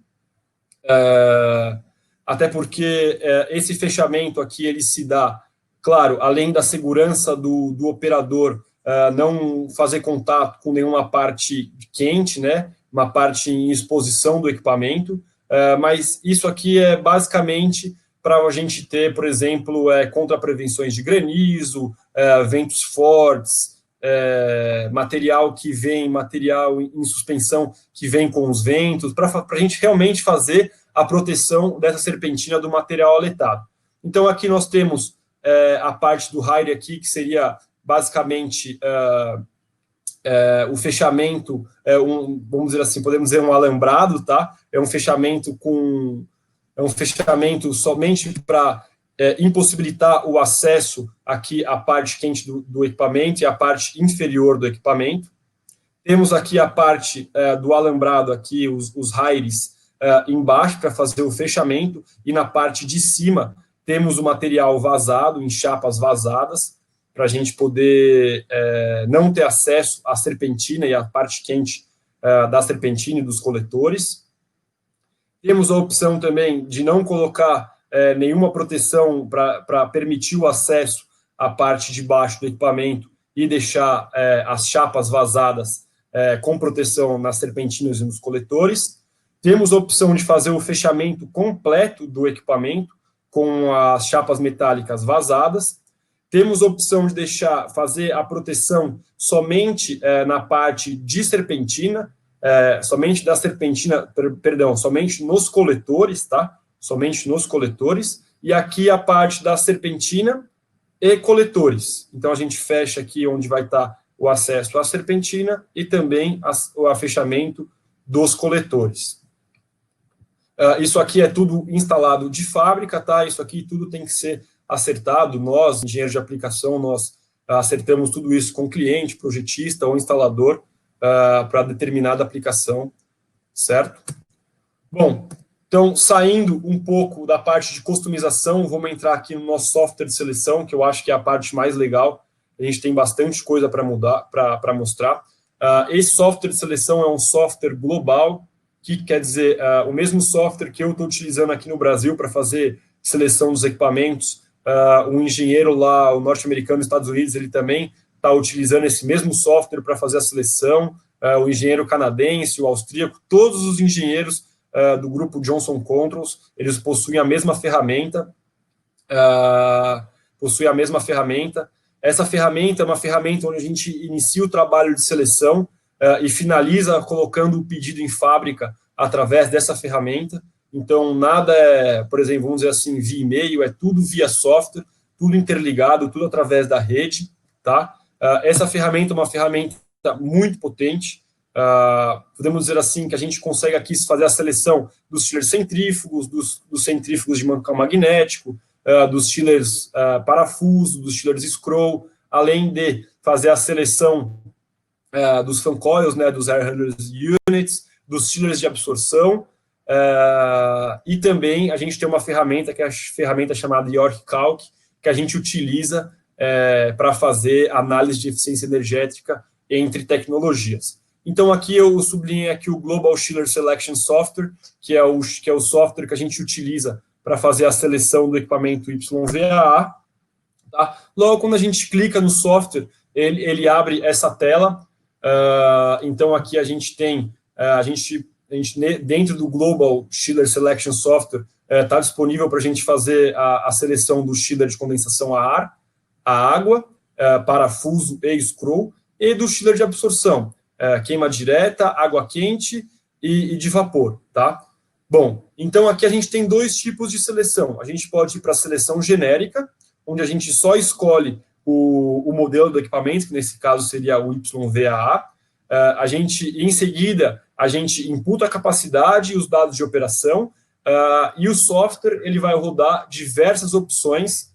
até porque esse fechamento aqui ele se dá, claro, além da segurança do operador não fazer contato com nenhuma parte quente, né, uma parte em exposição do equipamento, mas isso aqui é basicamente para a gente ter, por exemplo, contra prevenções de granizo, ventos fortes, material em suspensão que vem com os ventos, para a gente realmente fazer a proteção dessa serpentina do material aletado. Então, aqui nós temos a parte do Hire aqui, que seria basicamente o fechamento, vamos dizer assim, podemos dizer um alambrado, tá? É um fechamento somente para impossibilitar o acesso aqui à parte quente do equipamento e à parte inferior do equipamento. Temos aqui a parte do alambrado, aqui os hires embaixo para fazer o fechamento, e na parte de cima temos o material vazado, em chapas vazadas, para a gente poder não ter acesso à serpentina e à parte quente da serpentina e dos coletores. Temos a opção também de não colocar nenhuma proteção para permitir o acesso à parte de baixo do equipamento e deixar as chapas vazadas com proteção nas serpentinas e nos coletores. Temos a opção de fazer o fechamento completo do equipamento com as chapas metálicas vazadas. Temos a opção de fazer a proteção somente na parte de serpentina, somente nos coletores, tá? Somente nos coletores. E aqui a parte da serpentina e coletores. Então, a gente fecha aqui onde vai estar o acesso à serpentina e também o fechamento dos coletores. Isso aqui é tudo instalado de fábrica, tá? Isso aqui tudo tem que ser acertado. Nós, engenheiros de aplicação, nós acertamos tudo isso com o cliente, projetista ou instalador para determinada aplicação, certo? Bom, então, saindo um pouco da parte de customização, vamos entrar aqui no nosso software de seleção, que eu acho que é a parte mais legal. A gente tem bastante coisa para mostrar. Esse software de seleção é um software global, que quer dizer, o mesmo software que eu estou utilizando aqui no Brasil para fazer seleção dos equipamentos, um engenheiro lá, o norte-americano dos Estados Unidos, ele também está utilizando esse mesmo software para fazer a seleção, o engenheiro canadense, o austríaco, todos os engenheiros do grupo Johnson Controls, eles possuem a mesma ferramenta, Essa ferramenta é uma ferramenta onde a gente inicia o trabalho de seleção e finaliza colocando o pedido em fábrica através dessa ferramenta. Então, nada por exemplo, vamos dizer assim, via e-mail, é tudo via software, tudo interligado, tudo através da rede, tá? Essa ferramenta é uma ferramenta muito potente, podemos dizer assim, que a gente consegue aqui fazer a seleção dos chillers centrífugos, dos centrífugos de mancal magnético, dos chillers parafuso, dos chillers scroll, além de fazer a seleção dos fan coils, né, dos air handlers units, dos chillers de absorção, e também a gente tem uma ferramenta, que é a ferramenta chamada York Calc, que a gente utiliza para fazer análise de eficiência energética entre tecnologias. Então, aqui eu sublinhei aqui o Global Chiller Selection Software, que é o software que a gente utiliza para fazer a seleção do equipamento YVAA. Tá? Logo, quando a gente clica no software, ele abre essa tela. Então, aqui a gente tem, dentro do Global Chiller Selection Software, está disponível para a gente fazer a seleção do chiller de condensação a ar, a água, parafuso e screw, e do chiller de absorção, queima direta, água quente e de vapor, tá? Bom, então aqui a gente tem dois tipos de seleção. A gente pode ir para a seleção genérica, onde a gente só escolhe o modelo do equipamento, que nesse caso seria o YVAA. Em seguida, a gente imputa a capacidade e os dados de operação, e o software ele vai rodar diversas opções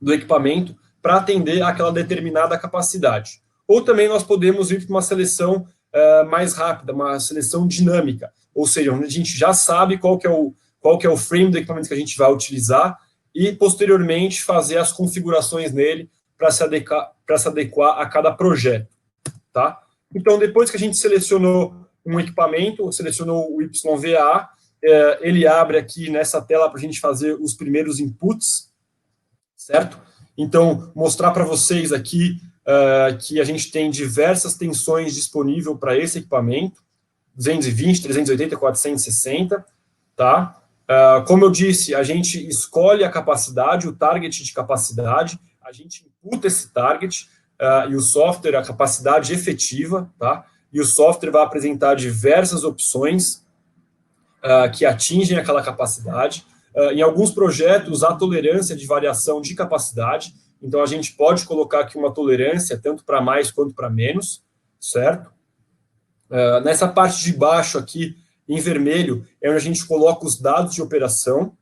do equipamento para atender aquela determinada capacidade. Ou também nós podemos ir para uma seleção mais rápida, uma seleção dinâmica, ou seja, onde a gente já sabe qual que é o frame do equipamento que a gente vai utilizar e, posteriormente, fazer as configurações nele para se adequar a cada projeto. Tá? Então, depois que a gente selecionou um equipamento, selecionou o YVAA, ele abre aqui nessa tela para a gente fazer os primeiros inputs, certo? Então, mostrar para vocês aqui que a gente tem diversas tensões disponíveis para esse equipamento, 220, 380, 460, tá? Como eu disse, a gente escolhe a capacidade, o target de capacidade, a gente imputa esse target, e o software, a capacidade efetiva, tá? E o software vai apresentar diversas opções que atingem aquela capacidade. Em alguns projetos, há tolerância de variação de capacidade, então a gente pode colocar aqui uma tolerância, tanto para mais quanto para menos, certo? Nessa parte de baixo aqui, em vermelho, é onde a gente coloca os dados de operação,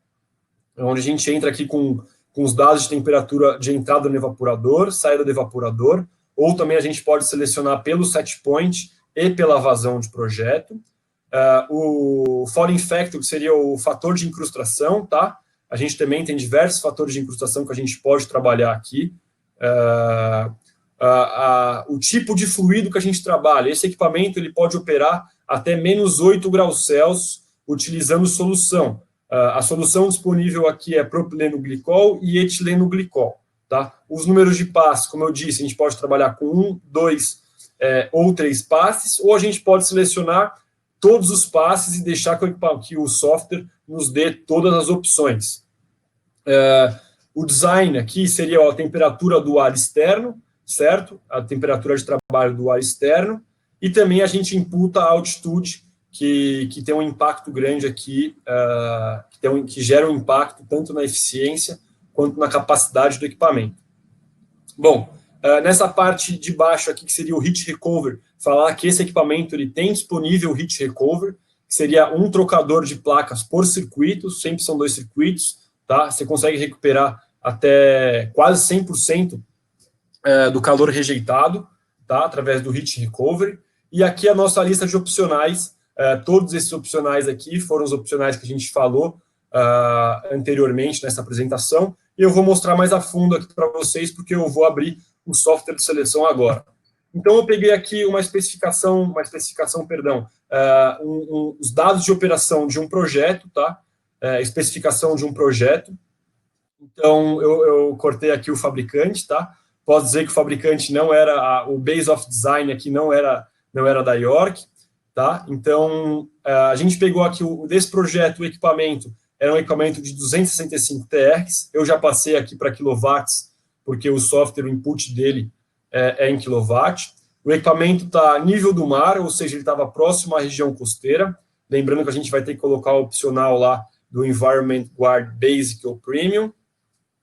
onde a gente entra aqui com os dados de temperatura de entrada do evaporador, saída do evaporador, ou também a gente pode selecionar pelo set point e pela vazão de projeto. O falling factor, que seria o fator de incrustação, tá? A gente também tem diversos fatores de incrustação que a gente pode trabalhar aqui. O tipo de fluido que a gente trabalha. Esse equipamento ele pode operar até menos 8 graus Celsius utilizando solução. A solução disponível aqui é propileno glicol e etileno glicol. Tá? Os números de passes, como eu disse, a gente pode trabalhar com 1, 2 ou 3 passes, ou a gente pode selecionar todos os passes e deixar que o software nos dê todas as opções. O design aqui seria a temperatura do ar externo, certo? A temperatura de trabalho do ar externo, e também a gente imputa a altitude, que tem um impacto grande aqui, que gera um impacto tanto na eficiência quanto na capacidade do equipamento. Bom, nessa parte de baixo aqui, que seria o heat recover, falar que esse equipamento ele tem disponível o heat recover, que seria um trocador de placas por circuito, sempre são 2 circuitos, tá? Você consegue recuperar até quase 100% do calor rejeitado, tá? Através do heat recovery. E aqui a nossa lista de opcionais, todos esses opcionais aqui foram os opcionais que a gente falou anteriormente nessa apresentação, e eu vou mostrar mais a fundo aqui para vocês, porque eu vou abrir o software de seleção agora. Então, eu peguei aqui uma especificação, os dados de operação de um projeto, tá? Especificação de um projeto. Então, eu cortei aqui o fabricante, tá? Posso dizer que o fabricante não era, o base of design aqui não era da York, tá? Então, a gente pegou aqui, desse projeto, o equipamento, era um equipamento de 265 TRs, eu já passei aqui para quilowatts, porque o software, o input dele é em quilowatt. O equipamento está a nível do mar, ou seja, ele estava próximo à região costeira. Lembrando que a gente vai ter que colocar o opcional lá do Environment Guard Basic ou Premium.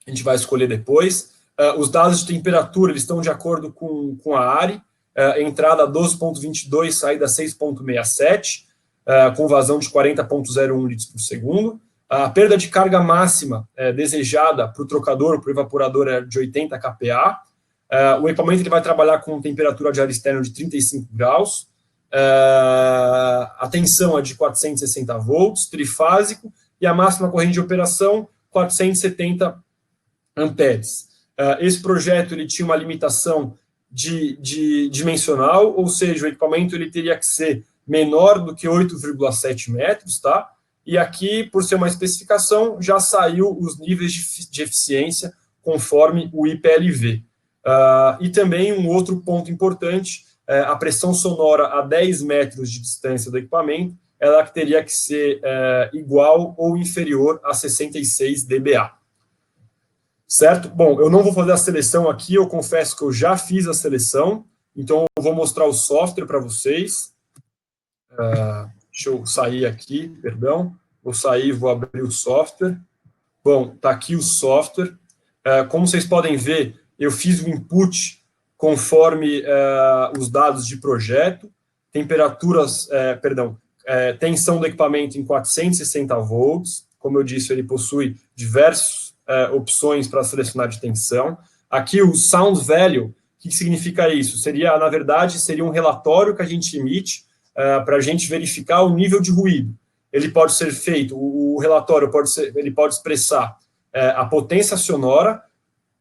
A gente vai escolher depois. Os dados de temperatura eles estão de acordo com a ARI. entrada 12,22, saída 6,67, com vazão de 40,01 litros por segundo. A perda de carga máxima desejada para o trocador, para o evaporador, é de 80 kPa. O equipamento ele vai trabalhar com temperatura de ar externo de 35 graus. A tensão é de 460 volts, trifásico, e a máxima corrente de operação, 470 amperes. Esse projeto ele tinha uma limitação de dimensional, ou seja, o equipamento ele teria que ser menor do que 8,7 metros, tá? E aqui, por ser uma especificação, já saiu os níveis de eficiência conforme o IPLV. E também um outro ponto importante, a pressão sonora a 10 metros de distância do equipamento, ela teria que ser igual ou inferior a 66 dBA. Certo? Bom, eu não vou fazer a seleção aqui, eu confesso que eu já fiz a seleção, então eu vou mostrar o software para vocês. Deixa eu sair aqui, perdão. Vou sair, vou abrir o software. Bom, está aqui o software. Como vocês podem ver, eu fiz o input conforme os dados de projeto, temperaturas, tensão do equipamento em 460 volts. Como eu disse, ele possui diversas opções para selecionar de tensão. Aqui o sound value, o que significa isso? Na verdade, seria um relatório que a gente emite para a gente verificar o nível de ruído. Ele pode ser feito, o relatório ele pode expressar a potência sonora,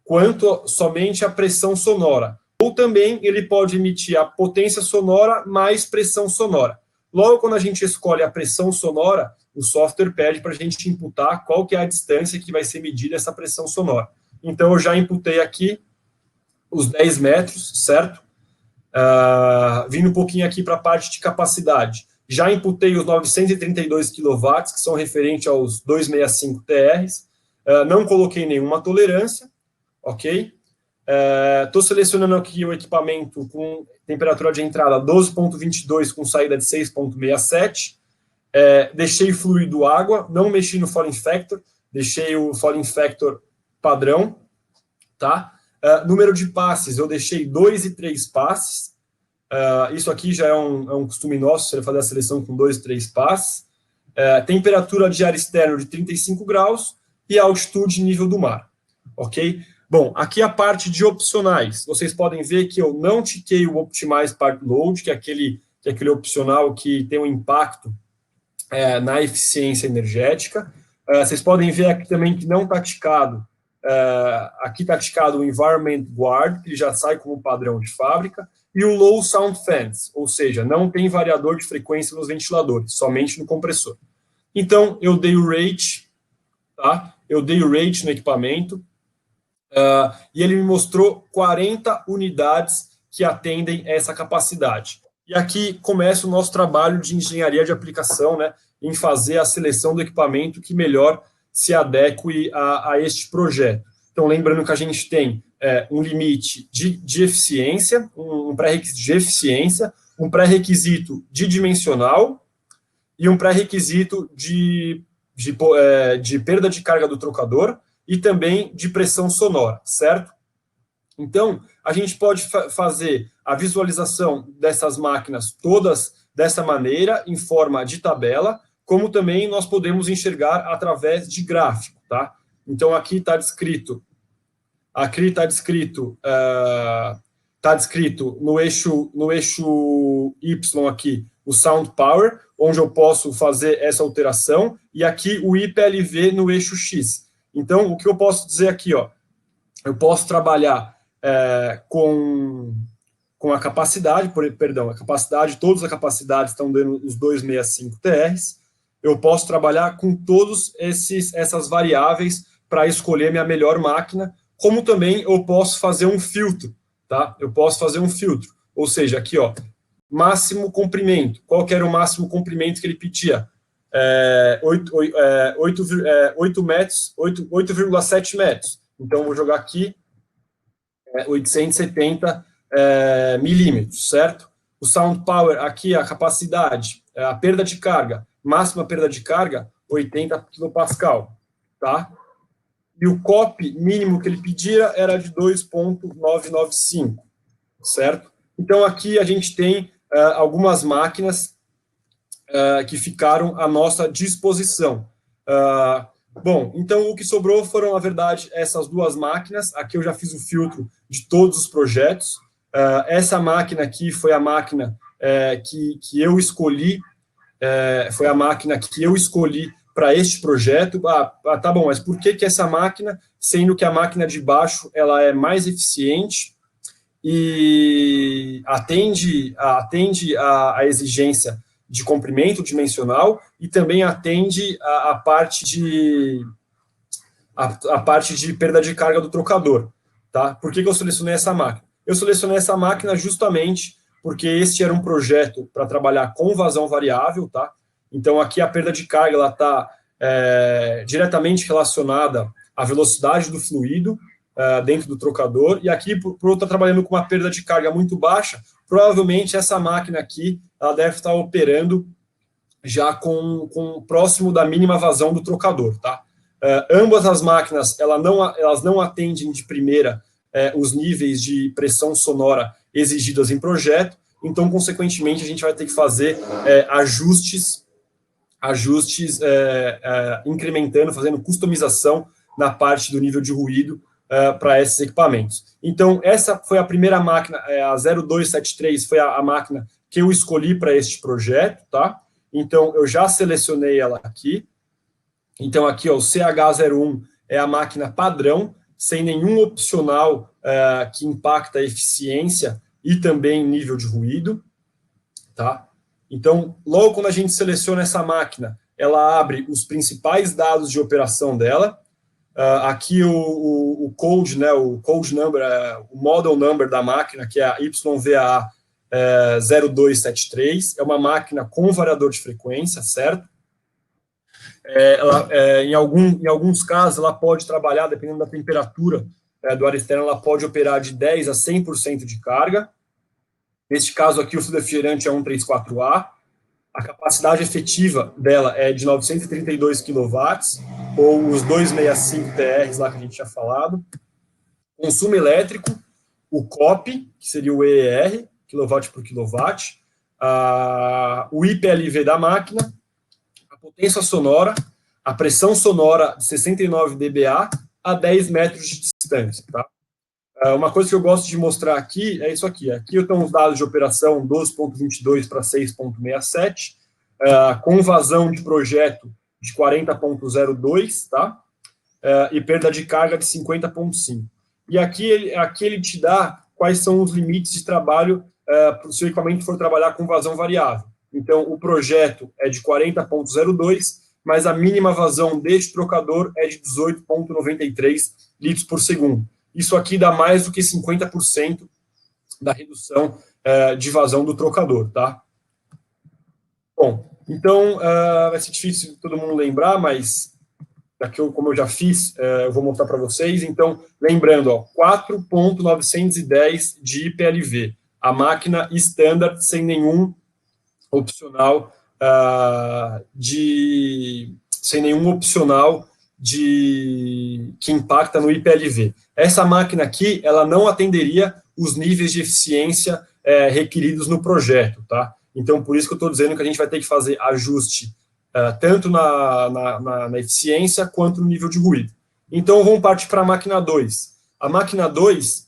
quanto somente a pressão sonora. Ou também ele pode emitir a potência sonora mais pressão sonora. Logo, quando a gente escolhe a pressão sonora, o software pede para a gente imputar qual que é a distância que vai ser medida essa pressão sonora. Então, eu já imputei aqui os 10 metros, certo? Vindo um pouquinho aqui para a parte de capacidade. Já imputei os 932 kW, que são referentes aos 265 TRs. Não coloquei nenhuma tolerância, ok? Estou selecionando aqui o equipamento com temperatura de entrada 12,22 com saída de 6,67. Deixei fluido água, não mexi no falling factor, deixei o falling factor padrão, tá? Número de passes, eu deixei 2 e 3 passes. Isso aqui já é um costume nosso, você vai fazer a seleção com 2 e 3 passes. Temperatura de ar externo de 35 graus e altitude nível do mar, ok? Bom, aqui a parte de opcionais. Vocês podem ver que eu não tiquei o Optimize Part Load, que é aquele opcional que tem um impacto na eficiência energética. Vocês podem ver aqui também que não está ticado. Aqui está ticado o Environment Guard, que já sai como padrão de fábrica, e o Low Sound Fans, ou seja, não tem variador de frequência nos ventiladores, somente no compressor. Então, eu dei o rate, tá? Eu dei o rate no equipamento, e ele me mostrou 40 unidades que atendem essa capacidade. E aqui começa o nosso trabalho de engenharia de aplicação, né, em fazer a seleção do equipamento que melhor se adeque a este projeto. Então, lembrando que a gente tem um limite de eficiência, um pré-requisito de eficiência, um pré-requisito de dimensional e um pré-requisito de perda de carga do trocador e também de pressão sonora, certo? Então, a gente pode fazer a visualização dessas máquinas todas dessa maneira, em forma de tabela, como também nós podemos enxergar através de gráfico, tá? Então, aqui está descrito no eixo Y aqui, o Sound Power, onde eu posso fazer essa alteração, e aqui o IPLV no eixo X. Então, o que eu posso dizer aqui, ó, eu posso trabalhar com a capacidade, todas as capacidades estão dando os 265 TRs, eu posso trabalhar com todas essas variáveis para escolher minha melhor máquina, como também eu posso fazer um filtro, tá? Eu posso fazer um filtro, ou seja, aqui, ó, máximo comprimento. Qual que era o máximo comprimento que ele pedia? 8,7 metros. Então, eu vou jogar aqui 870 milímetros, certo? O Sound Power, aqui, a capacidade, a perda de carga, máxima perda de carga, 80 kPa, tá? E o COP mínimo que ele pedia era de 2,995, certo? Então, aqui a gente tem algumas máquinas que ficaram à nossa disposição. Bom, então o que sobrou foram, na verdade, essas duas máquinas. Aqui eu já fiz o filtro de todos os projetos. Essa máquina aqui foi a máquina que eu escolhi, foi a máquina que eu escolhi para este projeto. Tá bom, mas por que essa máquina, sendo que a máquina de baixo ela é mais eficiente e atende a exigência de comprimento dimensional e também atende a parte de perda de carga do trocador, tá? Por que eu selecionei essa máquina? Eu selecionei essa máquina justamente porque este era um projeto para trabalhar com vazão variável, tá? Então, aqui a perda de carga ela está diretamente relacionada à velocidade do fluido dentro do trocador, e aqui, por eu estar trabalhando com uma perda de carga muito baixa, provavelmente essa máquina aqui ela deve estar operando já com próximo da mínima vazão do trocador, tá? Ambas as máquinas elas não atendem de primeira os níveis de pressão sonora exigidos em projeto, então, consequentemente, a gente vai ter que fazer ajustes incrementando, fazendo customização na parte do nível de ruído para esses equipamentos. Então, essa foi a primeira máquina, a 0273 foi a máquina que eu escolhi para este projeto, tá? Então, eu já selecionei ela aqui. Então, aqui, ó, o CH01 é a máquina padrão, sem nenhum opcional que impacta a eficiência e também nível de ruído, tá? Então, logo quando a gente seleciona essa máquina, ela abre os principais dados de operação dela. Aqui o code, né, o code number, o model number da máquina, que é a YVAA 0273, é uma máquina com variador de frequência, certo? Em alguns casos, ela pode trabalhar, dependendo da temperatura do ar externo, ela pode operar de 10% a 100% de carga. Neste caso aqui, o fluido refrigerante é 134A. A capacidade efetiva dela é de 932 kW, ou os 265 TRs lá que a gente tinha falado. Consumo elétrico, o COP, que seria o EER, kW por kW, o IPLV da máquina, a potência sonora, a pressão sonora de 69 dBA a 10 metros de distância, tá? Uma coisa que eu gosto de mostrar aqui é isso aqui. Aqui estão os dados de operação 12.22 para 6.67, com vazão de projeto de 40.02, tá? E perda de carga de 50.5. E aqui ele te dá quais são os limites de trabalho para o seu equipamento for trabalhar com vazão variável. Então, o projeto é de 40.02, mas a mínima vazão deste trocador é de 18.93 litros por segundo. Isso aqui dá mais do que 50% da redução de vazão do trocador, tá? Bom, então, vai ser difícil todo mundo lembrar, mas aqui, como eu já fiz, eu vou mostrar para vocês. Então, lembrando, 4.910 de IPLV, a máquina standard, sem nenhum opcional que impacta no IPLV. Essa máquina aqui, ela não atenderia os níveis de eficiência requeridos no projeto, tá? Então, por isso que eu estou dizendo que a gente vai ter que fazer ajuste tanto na eficiência quanto no nível de ruído. Então, vamos partir para a máquina 2. A máquina 2,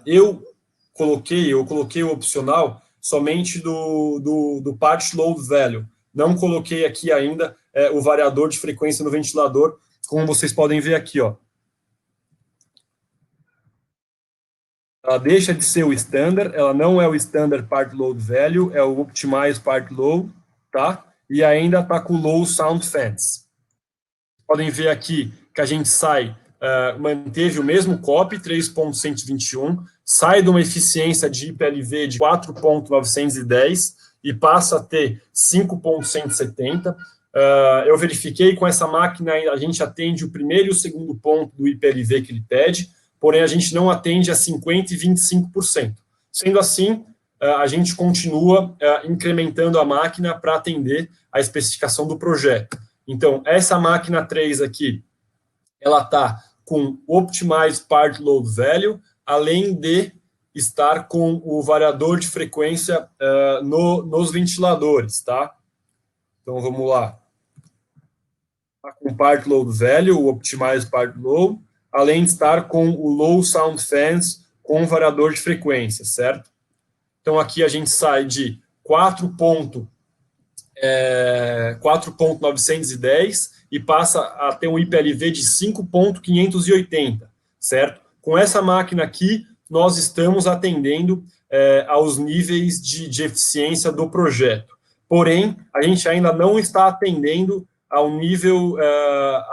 eu coloquei o opcional somente do part load value. Não coloquei aqui ainda o variador de frequência no ventilador, como vocês podem ver aqui, ó. Ela deixa de ser o standard, ela não é o standard part load value, é o optimize part load, tá? E ainda está com o low sound fans. Podem ver aqui que a gente manteve o mesmo COP, 3.121, sai de uma eficiência de IPLV de 4.910 e passa a ter 5.170. Eu verifiquei com essa máquina, a gente atende o primeiro e o segundo ponto do IPLV que ele pede, porém a gente não atende a 50% e 25%. Sendo assim, a gente continua incrementando a máquina para atender a especificação do projeto. Então, essa máquina 3 aqui, ela está com Optimize Part Load Value, além de estar com o variador de frequência nos ventiladores, tá? Então, vamos lá. Tá com o part load velho, o optimize part load, além de estar com o low sound fans com o variador de frequência, certo? Então, aqui a gente sai de 4.910 e passa a ter um IPLV de 5.580, certo? Com essa máquina aqui, nós estamos atendendo aos níveis de eficiência do projeto. Porém, a gente ainda não está atendendo ao nível,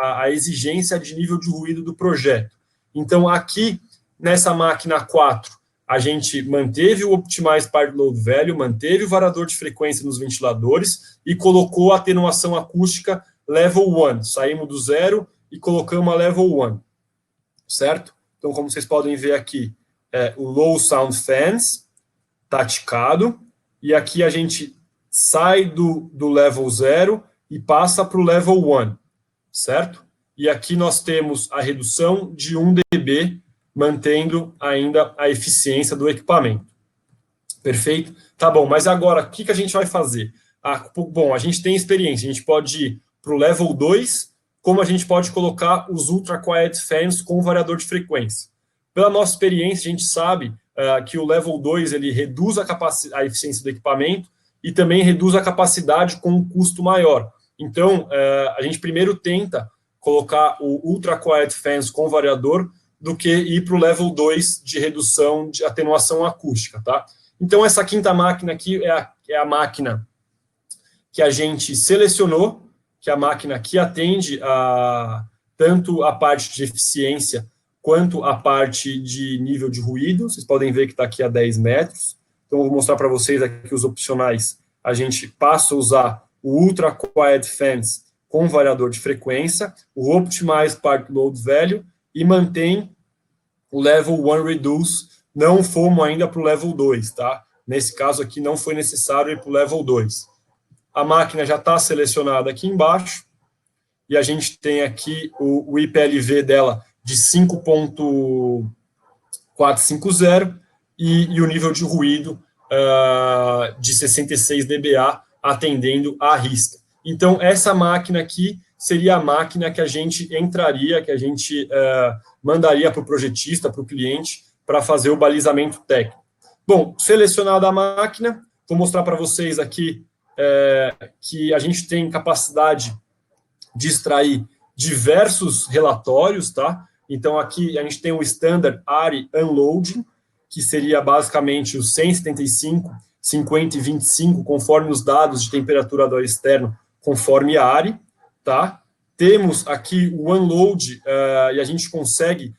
a exigência de nível de ruído do projeto. Então, aqui, nessa máquina 4, a gente manteve o Optimize Part Load velho, manteve o variador de frequência nos ventiladores e colocou a atenuação acústica Level 1. Saímos do 0 e colocamos a Level 1, certo? Então, como vocês podem ver aqui, o Low Sound Fans está ticado, e aqui a gente sai do Level 0 e passa para o Level 1, certo? E aqui nós temos a redução de 1 dB, mantendo ainda a eficiência do equipamento. Perfeito? Tá bom, mas agora, o que a gente vai fazer? Bom, a gente tem experiência, a gente pode ir para o Level 2, como a gente pode colocar os Ultra Quiet Fans com variador de frequência. Pela nossa experiência, a gente sabe que o Level 2 ele reduz a eficiência do equipamento e também reduz a capacidade com um custo maior. Então, a gente primeiro tenta colocar o Ultra Quiet Fans com variador do que ir para o Level 2 de redução de atenuação acústica, tá? Então, essa quinta máquina aqui é a máquina que a gente selecionou, que é a máquina que atende tanto a parte de eficiência quanto a parte de nível de ruído. Vocês podem ver que está aqui a 10 metros. Então, eu vou mostrar para vocês aqui os opcionais. A gente passa a usar o Ultra Quiet Fans com variador de frequência, o Optimize Part Load velho, e mantém o Level 1 Reduce. Não fomos ainda para o Level 2, tá? Nesse caso aqui, não foi necessário ir para o Level 2. A máquina já está selecionada aqui embaixo, e a gente tem aqui o IPLV dela de 5.450 e o nível de ruído de 66 dBA, atendendo à risca. Então, essa máquina aqui seria a máquina que a gente entraria, que a gente mandaria para o projetista, para o cliente, para fazer o balizamento técnico. Bom, selecionada a máquina, vou mostrar para vocês aqui que a gente tem capacidade de extrair diversos relatórios, tá? Então, aqui a gente tem o Standard ARI Unloading, que seria basicamente o 175, 50 e 25, conforme os dados de temperatura do ar externo, conforme a ARI, tá? Temos aqui o Unload, e a gente consegue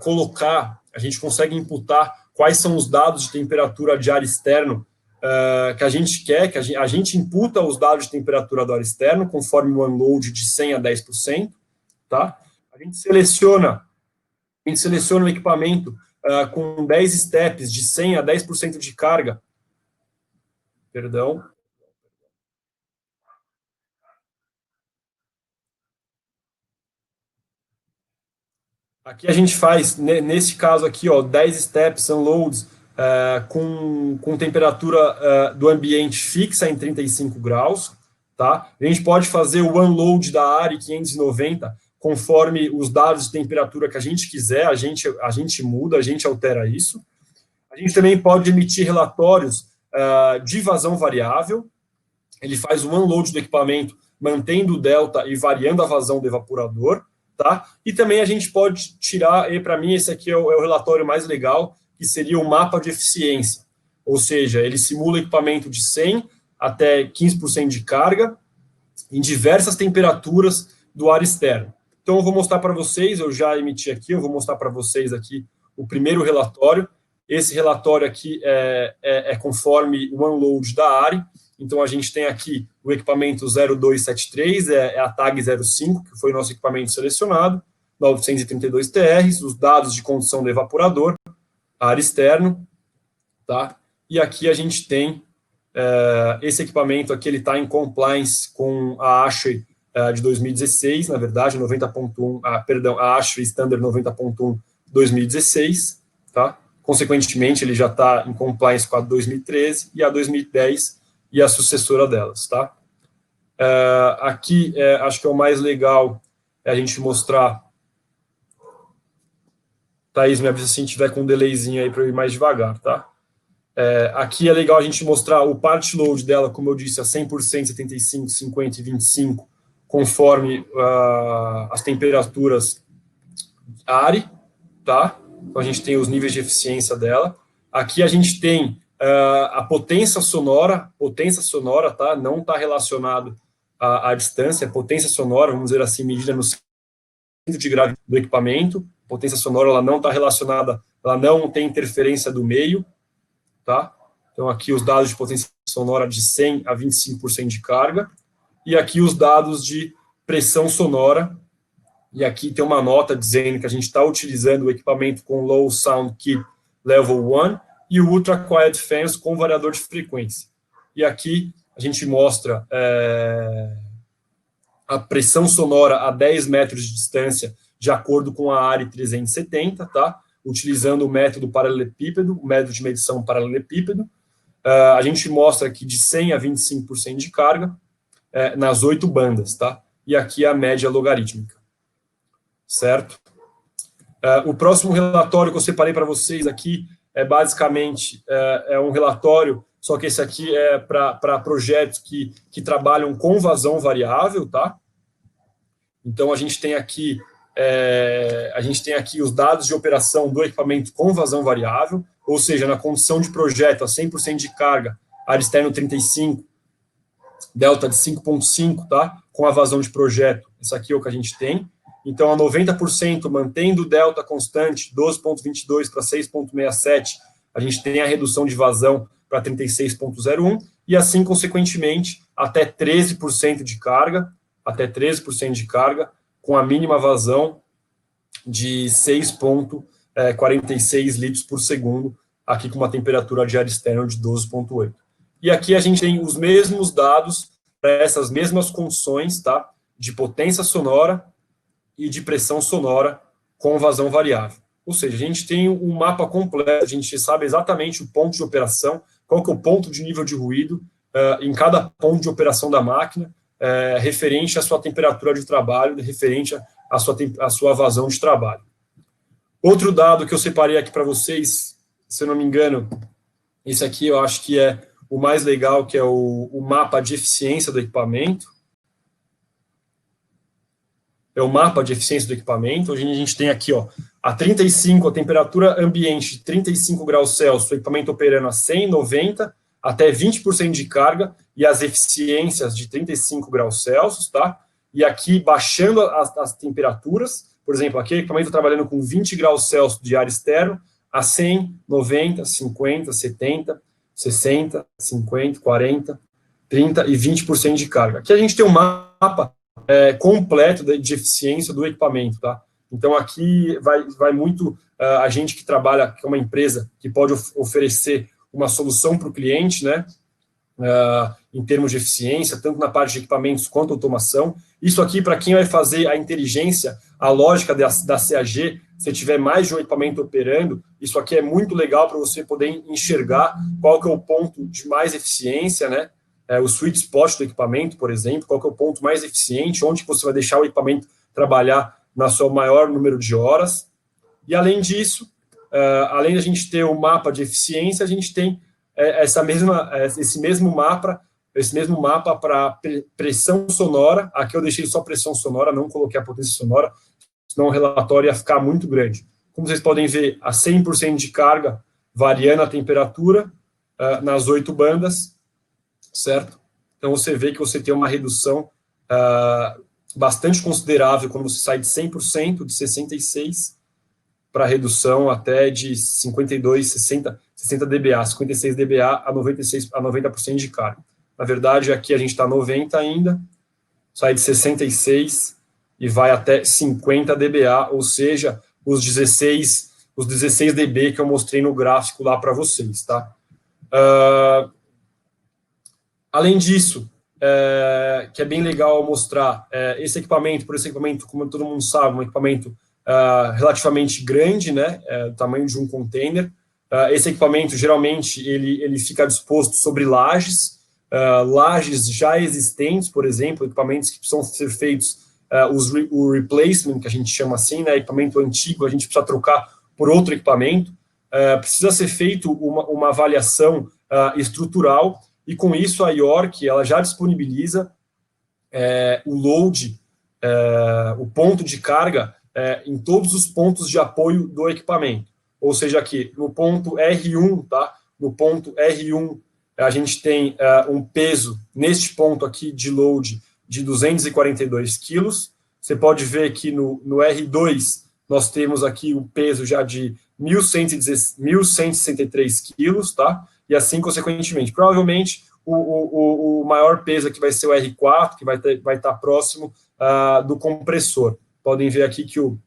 colocar, a gente consegue imputar quais são os dados de temperatura de ar externo que a gente quer, que a gente imputa os dados de temperatura do ar externo, conforme o Unload de 100 a 10%, tá? A gente seleciona o equipamento com 10 steps de 100 a 10% de carga. Perdão. Aqui a gente faz, nesse caso aqui, ó, 10 steps unloads com temperatura do ambiente fixa em 35 graus, tá? A gente pode fazer o unload da ARI 590 conforme os dados de temperatura que a gente quiser, a gente muda, a gente altera isso. A gente também pode emitir relatórios de vazão variável. Ele faz o unload do equipamento, mantendo o delta e variando a vazão do evaporador, tá? E também a gente pode tirar, e para mim esse aqui é o relatório mais legal, que seria o mapa de eficiência. Ou seja, ele simula equipamento de 100 até 15% de carga em diversas temperaturas do ar externo. Então, eu vou mostrar para vocês, eu já emiti aqui, eu vou mostrar para vocês aqui o primeiro relatório. Esse relatório aqui é conforme o unload da ARI. Então, a gente tem aqui o equipamento 0273, a tag 05, que foi o nosso equipamento selecionado, 932 TRs, os dados de condução do evaporador, ar externo, tá? E aqui a gente tem esse equipamento aqui, ele está em compliance com a ASHRAE de 2016, na verdade, 90.1, perdão, a ASHRAE Standard 90.1 2016, tá? consequentemente, ele já está em compliance com a 2013 e a 2010 e a sucessora delas, tá? Aqui, acho que é o mais legal a gente mostrar. Thaís, me avisa se a gente tiver com um delayzinho aí para eu ir mais devagar, tá? Aqui é legal a gente mostrar o part load dela, como eu disse, a 100%, 75, 50 e 25, conforme as temperaturas ARI, tá? Então, a gente tem os níveis de eficiência dela. Aqui a gente tem a potência sonora, tá? Não está relacionado à distância, potência sonora, vamos dizer assim, medida no centro de gravidade do equipamento. Potência sonora, ela não está relacionada, ela não tem interferência do meio, tá? Então, aqui os dados de potência sonora de 100 a 25% de carga, e aqui os dados de pressão sonora, e aqui tem uma nota dizendo que a gente está utilizando o equipamento com Low Sound Keep Level 1 e o Ultra Quiet Fans com variador de frequência. E aqui a gente mostra a pressão sonora a 10 metros de distância, de acordo com a ARI 370, tá? Utilizando o método paralelepípedo, o método de medição paralelepípedo. A gente mostra aqui de 100 a 25% de carga nas 8 bandas, tá? E aqui a média logarítmica, certo? O próximo relatório que eu separei para vocês aqui basicamente um relatório, só que esse aqui é para projetos que trabalham com vazão variável, tá? Então, a gente tem aqui os dados de operação do equipamento com vazão variável, ou seja, na condição de projeto a 100% de carga, área externo 35, delta de 5,5, tá? Com a vazão de projeto, isso aqui é o que a gente tem. Então, a 90%, mantendo o delta constante, 12,22 para 6,67, a gente tem a redução de vazão para 36,01, e assim, consequentemente, até 13% de carga, com a mínima vazão de 6,46 litros por segundo, aqui com uma temperatura de ar externo de 12,8. E aqui a gente tem os mesmos dados para essas mesmas condições, tá? De potência sonora e de pressão sonora com vazão variável. Ou seja, a gente tem um mapa completo, a gente sabe exatamente o ponto de operação, qual que é o ponto de nível de ruído em cada ponto de operação da máquina, referente à sua temperatura de trabalho, referente à sua vazão de trabalho. Outro dado que eu separei aqui para vocês, se eu não me engano, esse aqui eu acho que é o mais legal, que é o mapa de eficiência do equipamento. É o mapa de eficiência do equipamento. Hoje a gente tem aqui, ó, a temperatura ambiente, 35 graus Celsius, o equipamento operando a 100, 90, até 20% de carga, e as eficiências de 35 graus Celsius, tá? E aqui, baixando as temperaturas, por exemplo, aqui o equipamento trabalhando com 20 graus Celsius de ar externo, a 100, 90, 50, 70, 60, 50, 40, 30 e 20% de carga. Aqui a gente tem um mapa completo de eficiência do equipamento, tá? Então, aqui vai muito a gente que trabalha, que é uma empresa que pode oferecer uma solução para o cliente, né? Em termos de eficiência, tanto na parte de equipamentos quanto automação. Isso aqui, para quem vai fazer a inteligência, a lógica da CAG, se tiver mais de um equipamento operando, isso aqui é muito legal para você poder enxergar qual que é o ponto de mais eficiência, né? O sweet spot do equipamento, por exemplo, qual que é o ponto mais eficiente, onde você vai deixar o equipamento trabalhar na seu maior número de horas. E, além disso, além da gente ter o mapa de eficiência, a gente tem esse mesmo mapa para pressão sonora. Aqui eu deixei só pressão sonora, não coloquei a potência sonora, senão o relatório ia ficar muito grande. Como vocês podem ver, a 100% de carga, variando a temperatura nas 8 bandas, certo? Então, você vê que você tem uma redução bastante considerável quando você sai de 100%, de 66%, para redução até de 52, 60 dBA, 56 dBA a 90% de carga. Na verdade, aqui a gente está 90 ainda, sai de 66 e vai até 50 dBA, ou seja, os 16 dB que eu mostrei no gráfico lá para vocês, tá? Além disso, que é bem legal mostrar, esse equipamento, como todo mundo sabe, um equipamento relativamente grande, né, do tamanho de um container, Esse equipamento, geralmente, ele fica disposto sobre lajes, lajes já existentes, por exemplo, equipamentos que precisam ser feitos, o replacement, que a gente chama assim, né, equipamento antigo, a gente precisa trocar por outro equipamento, precisa ser feito uma avaliação estrutural, e com isso a York ela já disponibiliza o load, o ponto de carga em todos os pontos de apoio do equipamento. Ou seja, aqui no ponto R1, tá? No ponto R1, a gente tem um peso, neste ponto aqui de load, de 242 quilos. Você pode ver que no R2, nós temos aqui o peso já de 1.163 quilos, tá? E assim, consequentemente. Provavelmente, o maior peso aqui vai ser o R4, que vai estar próximo do compressor. Podem ver aqui que o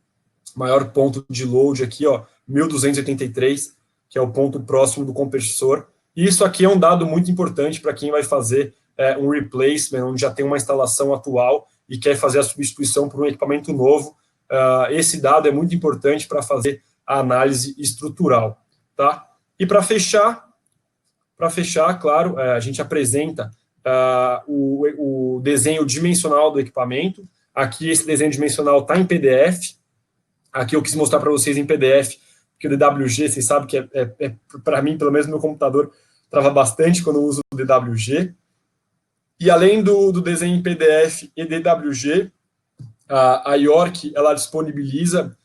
maior ponto de load aqui, ó, 1.283, que é o ponto próximo do compressor. E isso aqui é um dado muito importante para quem vai fazer um replacement, onde já tem uma instalação atual e quer fazer a substituição por um equipamento novo. Esse dado é muito importante para fazer a análise estrutural, tá? E para fechar, claro, a gente apresenta o desenho dimensional do equipamento. Aqui, esse desenho dimensional está em PDF. Aqui eu quis mostrar para vocês em PDF, porque o DWG, vocês sabem que para mim, pelo menos no meu computador, trava bastante quando eu uso o DWG. E além do desenho em PDF e DWG, a York ela disponibiliza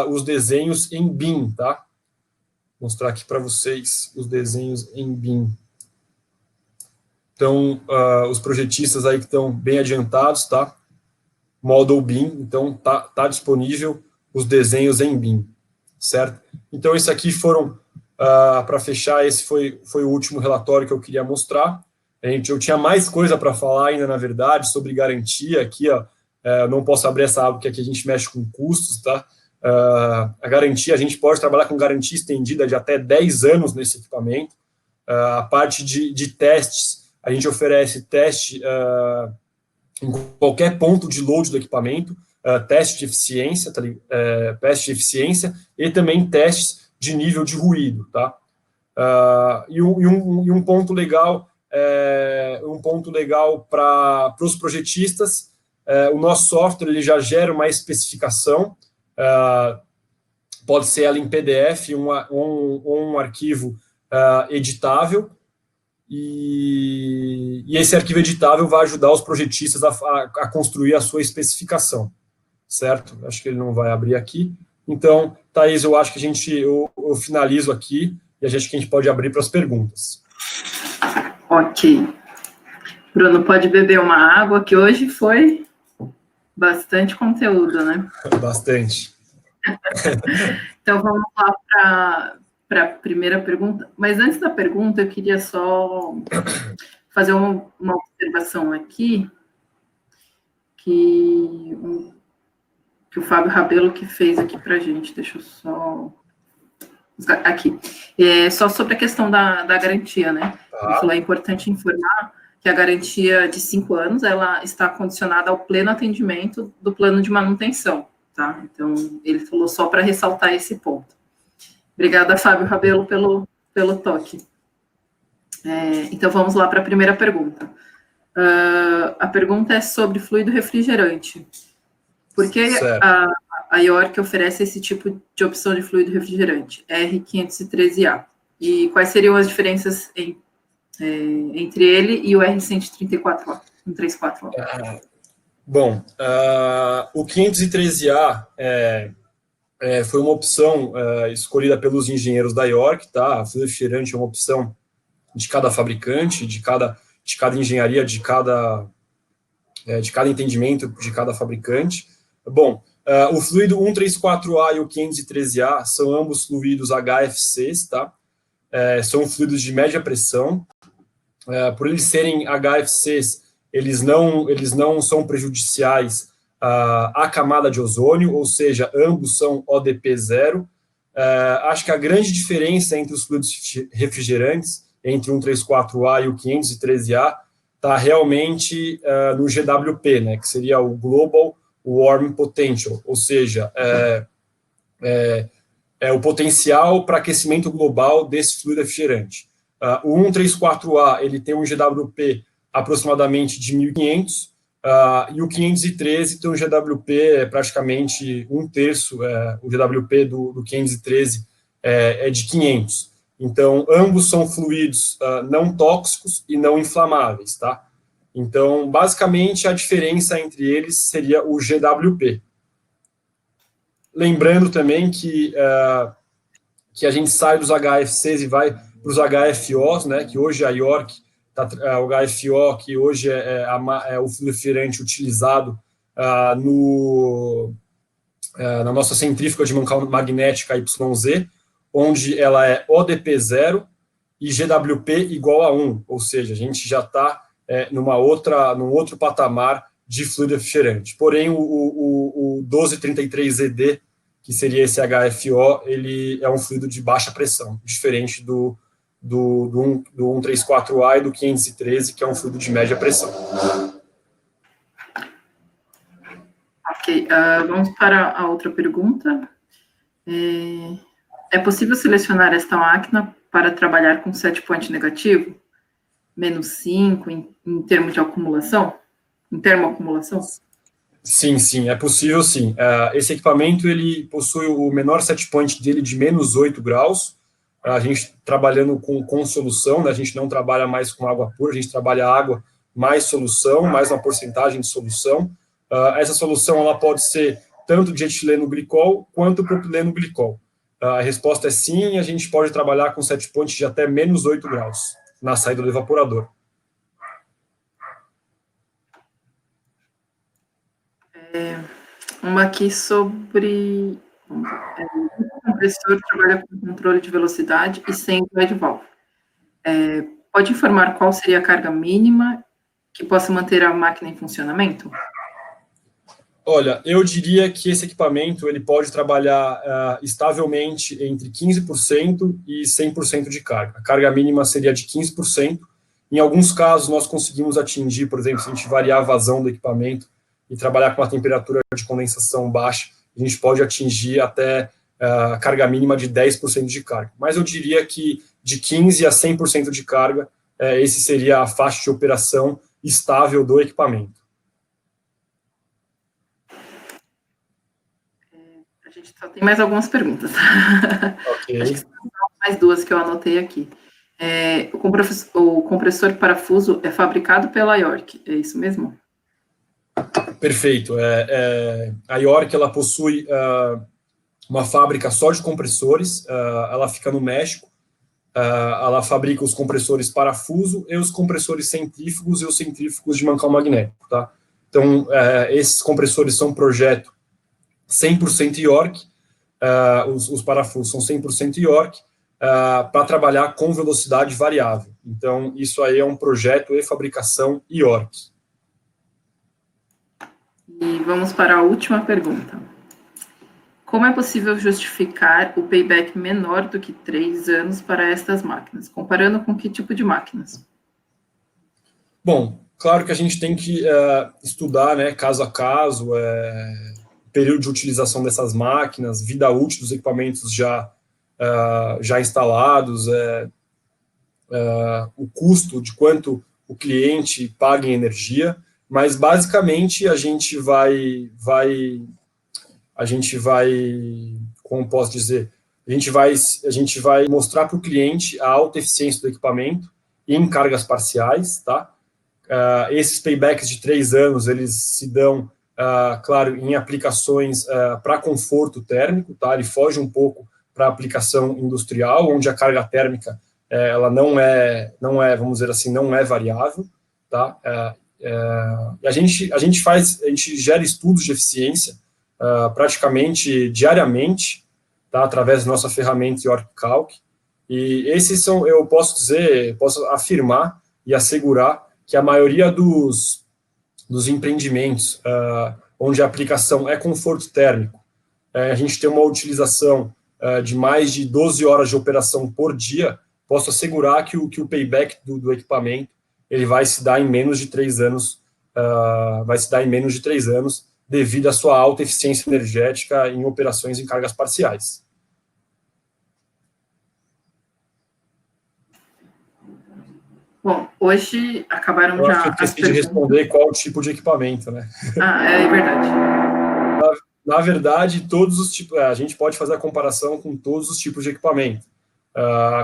os desenhos em BIM, tá? Vou mostrar aqui para vocês os desenhos em BIM. Então, os projetistas aí que estão bem adiantados, tá? Model BIM, então tá disponível os desenhos em BIM, certo? Então, esse aqui foram, para fechar, esse foi o último relatório que eu queria mostrar. Eu tinha mais coisa para falar ainda, na verdade, sobre garantia. Aqui, ó, não posso abrir essa aba, porque aqui a gente mexe com custos, tá? A garantia, a gente pode trabalhar com garantia estendida de até 10 anos nesse equipamento. A parte de testes, a gente oferece teste em qualquer ponto de load do equipamento, teste de eficiência, e também testes de nível de ruído, tá? E um ponto legal, para os projetistas, o nosso software ele já gera uma especificação, pode ser ela em PDF ou um arquivo editável, e esse arquivo editável vai ajudar os projetistas a construir a sua especificação, certo? Acho que ele não vai abrir aqui. Então, Thaís, eu acho que eu finalizo aqui, e acho que a gente pode abrir para as perguntas. Ok. Bruno, pode beber uma água, que hoje foi bastante conteúdo, né? Bastante. Então, vamos lá para a primeira pergunta. Mas antes da pergunta, eu queria só fazer uma observação aqui, que o Fábio Rabelo que fez aqui para a gente. Deixa eu só... Aqui. Só sobre a questão da garantia, né? Ele falou, é importante informar que a garantia de 5 anos, ela está condicionada ao pleno atendimento do plano de manutenção, tá? Então, ele falou só para ressaltar esse ponto. Obrigada, Fábio Rabelo, pelo toque. Então, vamos lá para a primeira pergunta. A pergunta é sobre fluido refrigerante. Por que a York oferece esse tipo de opção de fluido refrigerante, R513A? E quais seriam as diferenças entre ele e o R134A, 134A? Bom, o 513A foi uma opção escolhida pelos engenheiros da York, tá? O fluido refrigerante é uma opção de cada fabricante, de cada engenharia, de cada entendimento de cada fabricante. Bom, o fluido 134A e o 513A são ambos fluidos HFCs, tá? São fluidos de média pressão. Por eles serem HFCs, eles não são prejudiciais à camada de ozônio, ou seja, ambos são ODP zero. Acho que a grande diferença entre os fluidos refrigerantes, entre o 134A e o 513A, está realmente no GWP, né, que seria o Global Warming Potential, ou seja, o potencial para aquecimento global desse fluido refrigerante. O 134A ele tem um GWP aproximadamente de 1.500, e o 513 tem um GWP praticamente um terço, o GWP do 513 é de 500. Então, ambos são fluidos não tóxicos e não inflamáveis, tá? Então, basicamente, a diferença entre eles seria o GWP. Lembrando também que a gente sai dos HFCs e vai para os HFOs, né, que hoje a York, o HFO, que hoje é o fluido refrigerante utilizado na nossa centrífuga de mancal magnética YZ, onde ela é ODP 0 e GWP igual a 1, ou seja, a gente já está num outro patamar de fluido refrigerante. Porém, o 1233ED, que seria esse HFO, ele é um fluido de baixa pressão, diferente do 134A e do 513, que é um fluido de média pressão. Ok, vamos para a outra pergunta. É possível selecionar esta máquina para trabalhar com set point negativo? -5 em termos de acumulação? Em termoacumulação? Sim, é possível sim. Esse equipamento ele possui o menor set point dele de -8 graus. A gente trabalhando com solução, né? A gente não trabalha mais com água pura, a gente trabalha água mais solução, mais uma porcentagem de solução. Essa solução ela pode ser tanto de etileno glicol quanto propileno glicol. A resposta é sim, a gente pode trabalhar com set point de até -8 graus na saída do evaporador. Uma aqui sobre... O compressor trabalha com controle de velocidade e sem guide valve. Pode informar qual seria a carga mínima que possa manter a máquina em funcionamento? Olha, eu diria que esse equipamento ele pode trabalhar estavelmente entre 15% e 100% de carga. A carga mínima seria de 15%. Em alguns casos, nós conseguimos atingir, por exemplo, se a gente variar a vazão do equipamento e trabalhar com uma temperatura de condensação baixa, a gente pode atingir até a carga mínima de 10% de carga. Mas eu diria que de 15% a 100% de carga, esse seria a faixa de operação estável do equipamento. A gente só tem mais algumas perguntas. Ok. Acho que são mais duas que eu anotei aqui. O compressor parafuso é fabricado pela York, é isso mesmo? Perfeito. A York ela possui uma fábrica só de compressores, ela fica no México, ela fabrica os compressores parafuso e os compressores centrífugos e os centrífugos de mancal magnético, tá? Então, esses compressores são projeto 100% York, os parafusos são 100% York, para trabalhar com velocidade variável. Então, isso aí é um projeto e fabricação York. E vamos para a última pergunta. Como é possível justificar o payback menor do que 3 anos para estas máquinas? Comparando com que tipo de máquinas? Bom, claro que a gente tem que estudar, né, caso a caso, período de utilização dessas máquinas, vida útil dos equipamentos já instalados, o custo de quanto o cliente paga em energia, mas basicamente a gente vai, como posso dizer, a gente vai mostrar para o cliente a alta eficiência do equipamento em cargas parciais, tá? Esses paybacks de 3 anos, eles se dão, claro, em aplicações para conforto térmico, tá? Ele foge um pouco para aplicação industrial, onde a carga térmica ela não é, vamos dizer assim, não é variável, tá? E a gente gera estudos de eficiência praticamente diariamente, tá? Através da nossa ferramenta York Calc, e esses são, eu posso afirmar e assegurar que a maioria dos empreendimentos onde a aplicação é conforto térmico, a gente tem uma utilização de mais de 12 horas de operação por dia, posso assegurar que o payback do equipamento ele vai se dar em menos de 3 anos, devido à sua alta eficiência energética em operações em cargas parciais. Bom, hoje acabaram Eu já acho que eu as esqueci de perguntas. responder qual o tipo de equipamento, né? Ah, é verdade. Na verdade, todos os tipos, a gente pode fazer a comparação com todos os tipos de equipamento.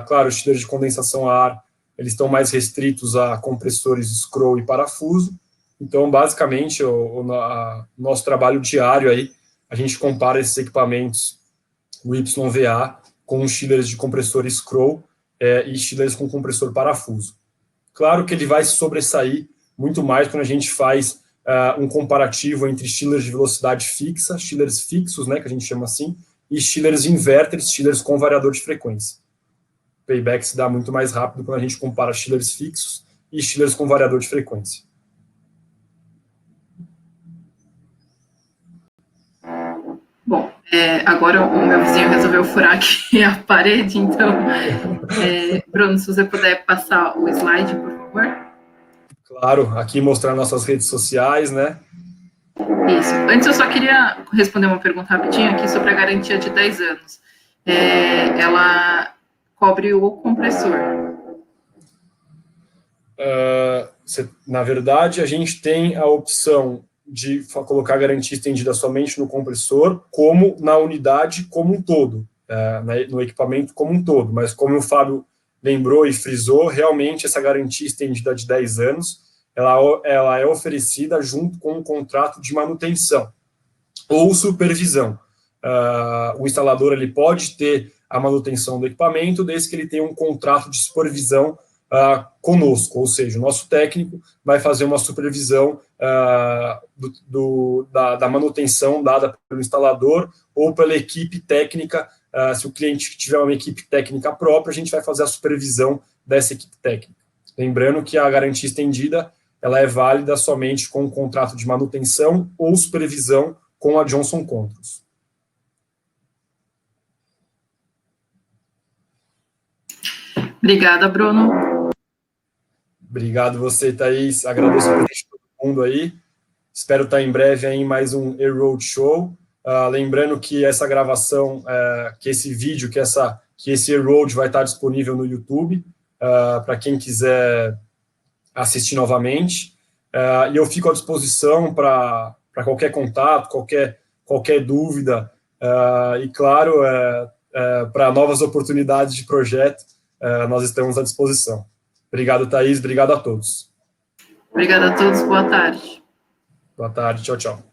Claro, os chillers de condensação a ar, eles estão mais restritos a compressores scroll e parafuso. Então, basicamente, o nosso trabalho diário aí, a gente compara esses equipamentos, o YVA, com os chillers de compressor scroll e chillers com compressor parafuso. Claro que ele vai se sobressair muito mais quando a gente faz um comparativo entre chillers de velocidade fixa, chillers fixos, né, que a gente chama assim, e chillers inverters, chillers com variador de frequência. O payback se dá muito mais rápido quando a gente compara chillers fixos e chillers com variador de frequência. Bom, agora o meu vizinho resolveu furar aqui a parede, então, Bruno, se você puder passar o slide, por favor. Claro, aqui mostrar nossas redes sociais, né? Isso. Antes eu só queria responder uma pergunta rapidinho aqui sobre a garantia de 10 anos. Ela cobre o compressor. Na verdade, a gente tem a opção de colocar a garantia estendida somente no compressor, como na unidade como um todo, no equipamento como um todo. Mas como o Fábio lembrou e frisou, realmente essa garantia estendida de 10 anos, ela é oferecida junto com um contrato de manutenção ou supervisão. O instalador ele pode ter a manutenção do equipamento, desde que ele tenha um contrato de supervisão conosco, ou seja, o nosso técnico vai fazer uma supervisão da manutenção dada pelo instalador ou pela equipe técnica. Se o cliente tiver uma equipe técnica própria, a gente vai fazer a supervisão dessa equipe técnica. Lembrando que a garantia estendida ela é válida somente com o contrato de manutenção ou supervisão com a Johnson Controls. Obrigada, Bruno. Obrigado você, Thaís. Agradeço a presença de todo mundo aí. Espero estar em breve aí em mais um E-Road Show. Lembrando que essa gravação, que esse vídeo, que esse E-Road vai estar disponível no YouTube, para quem quiser assistir novamente. E eu fico à disposição para qualquer contato, qualquer dúvida, e claro, para novas oportunidades de projeto, nós estamos à disposição. Obrigado, Thaís, obrigado a todos. Obrigada a todos, boa tarde. Boa tarde, tchau, tchau.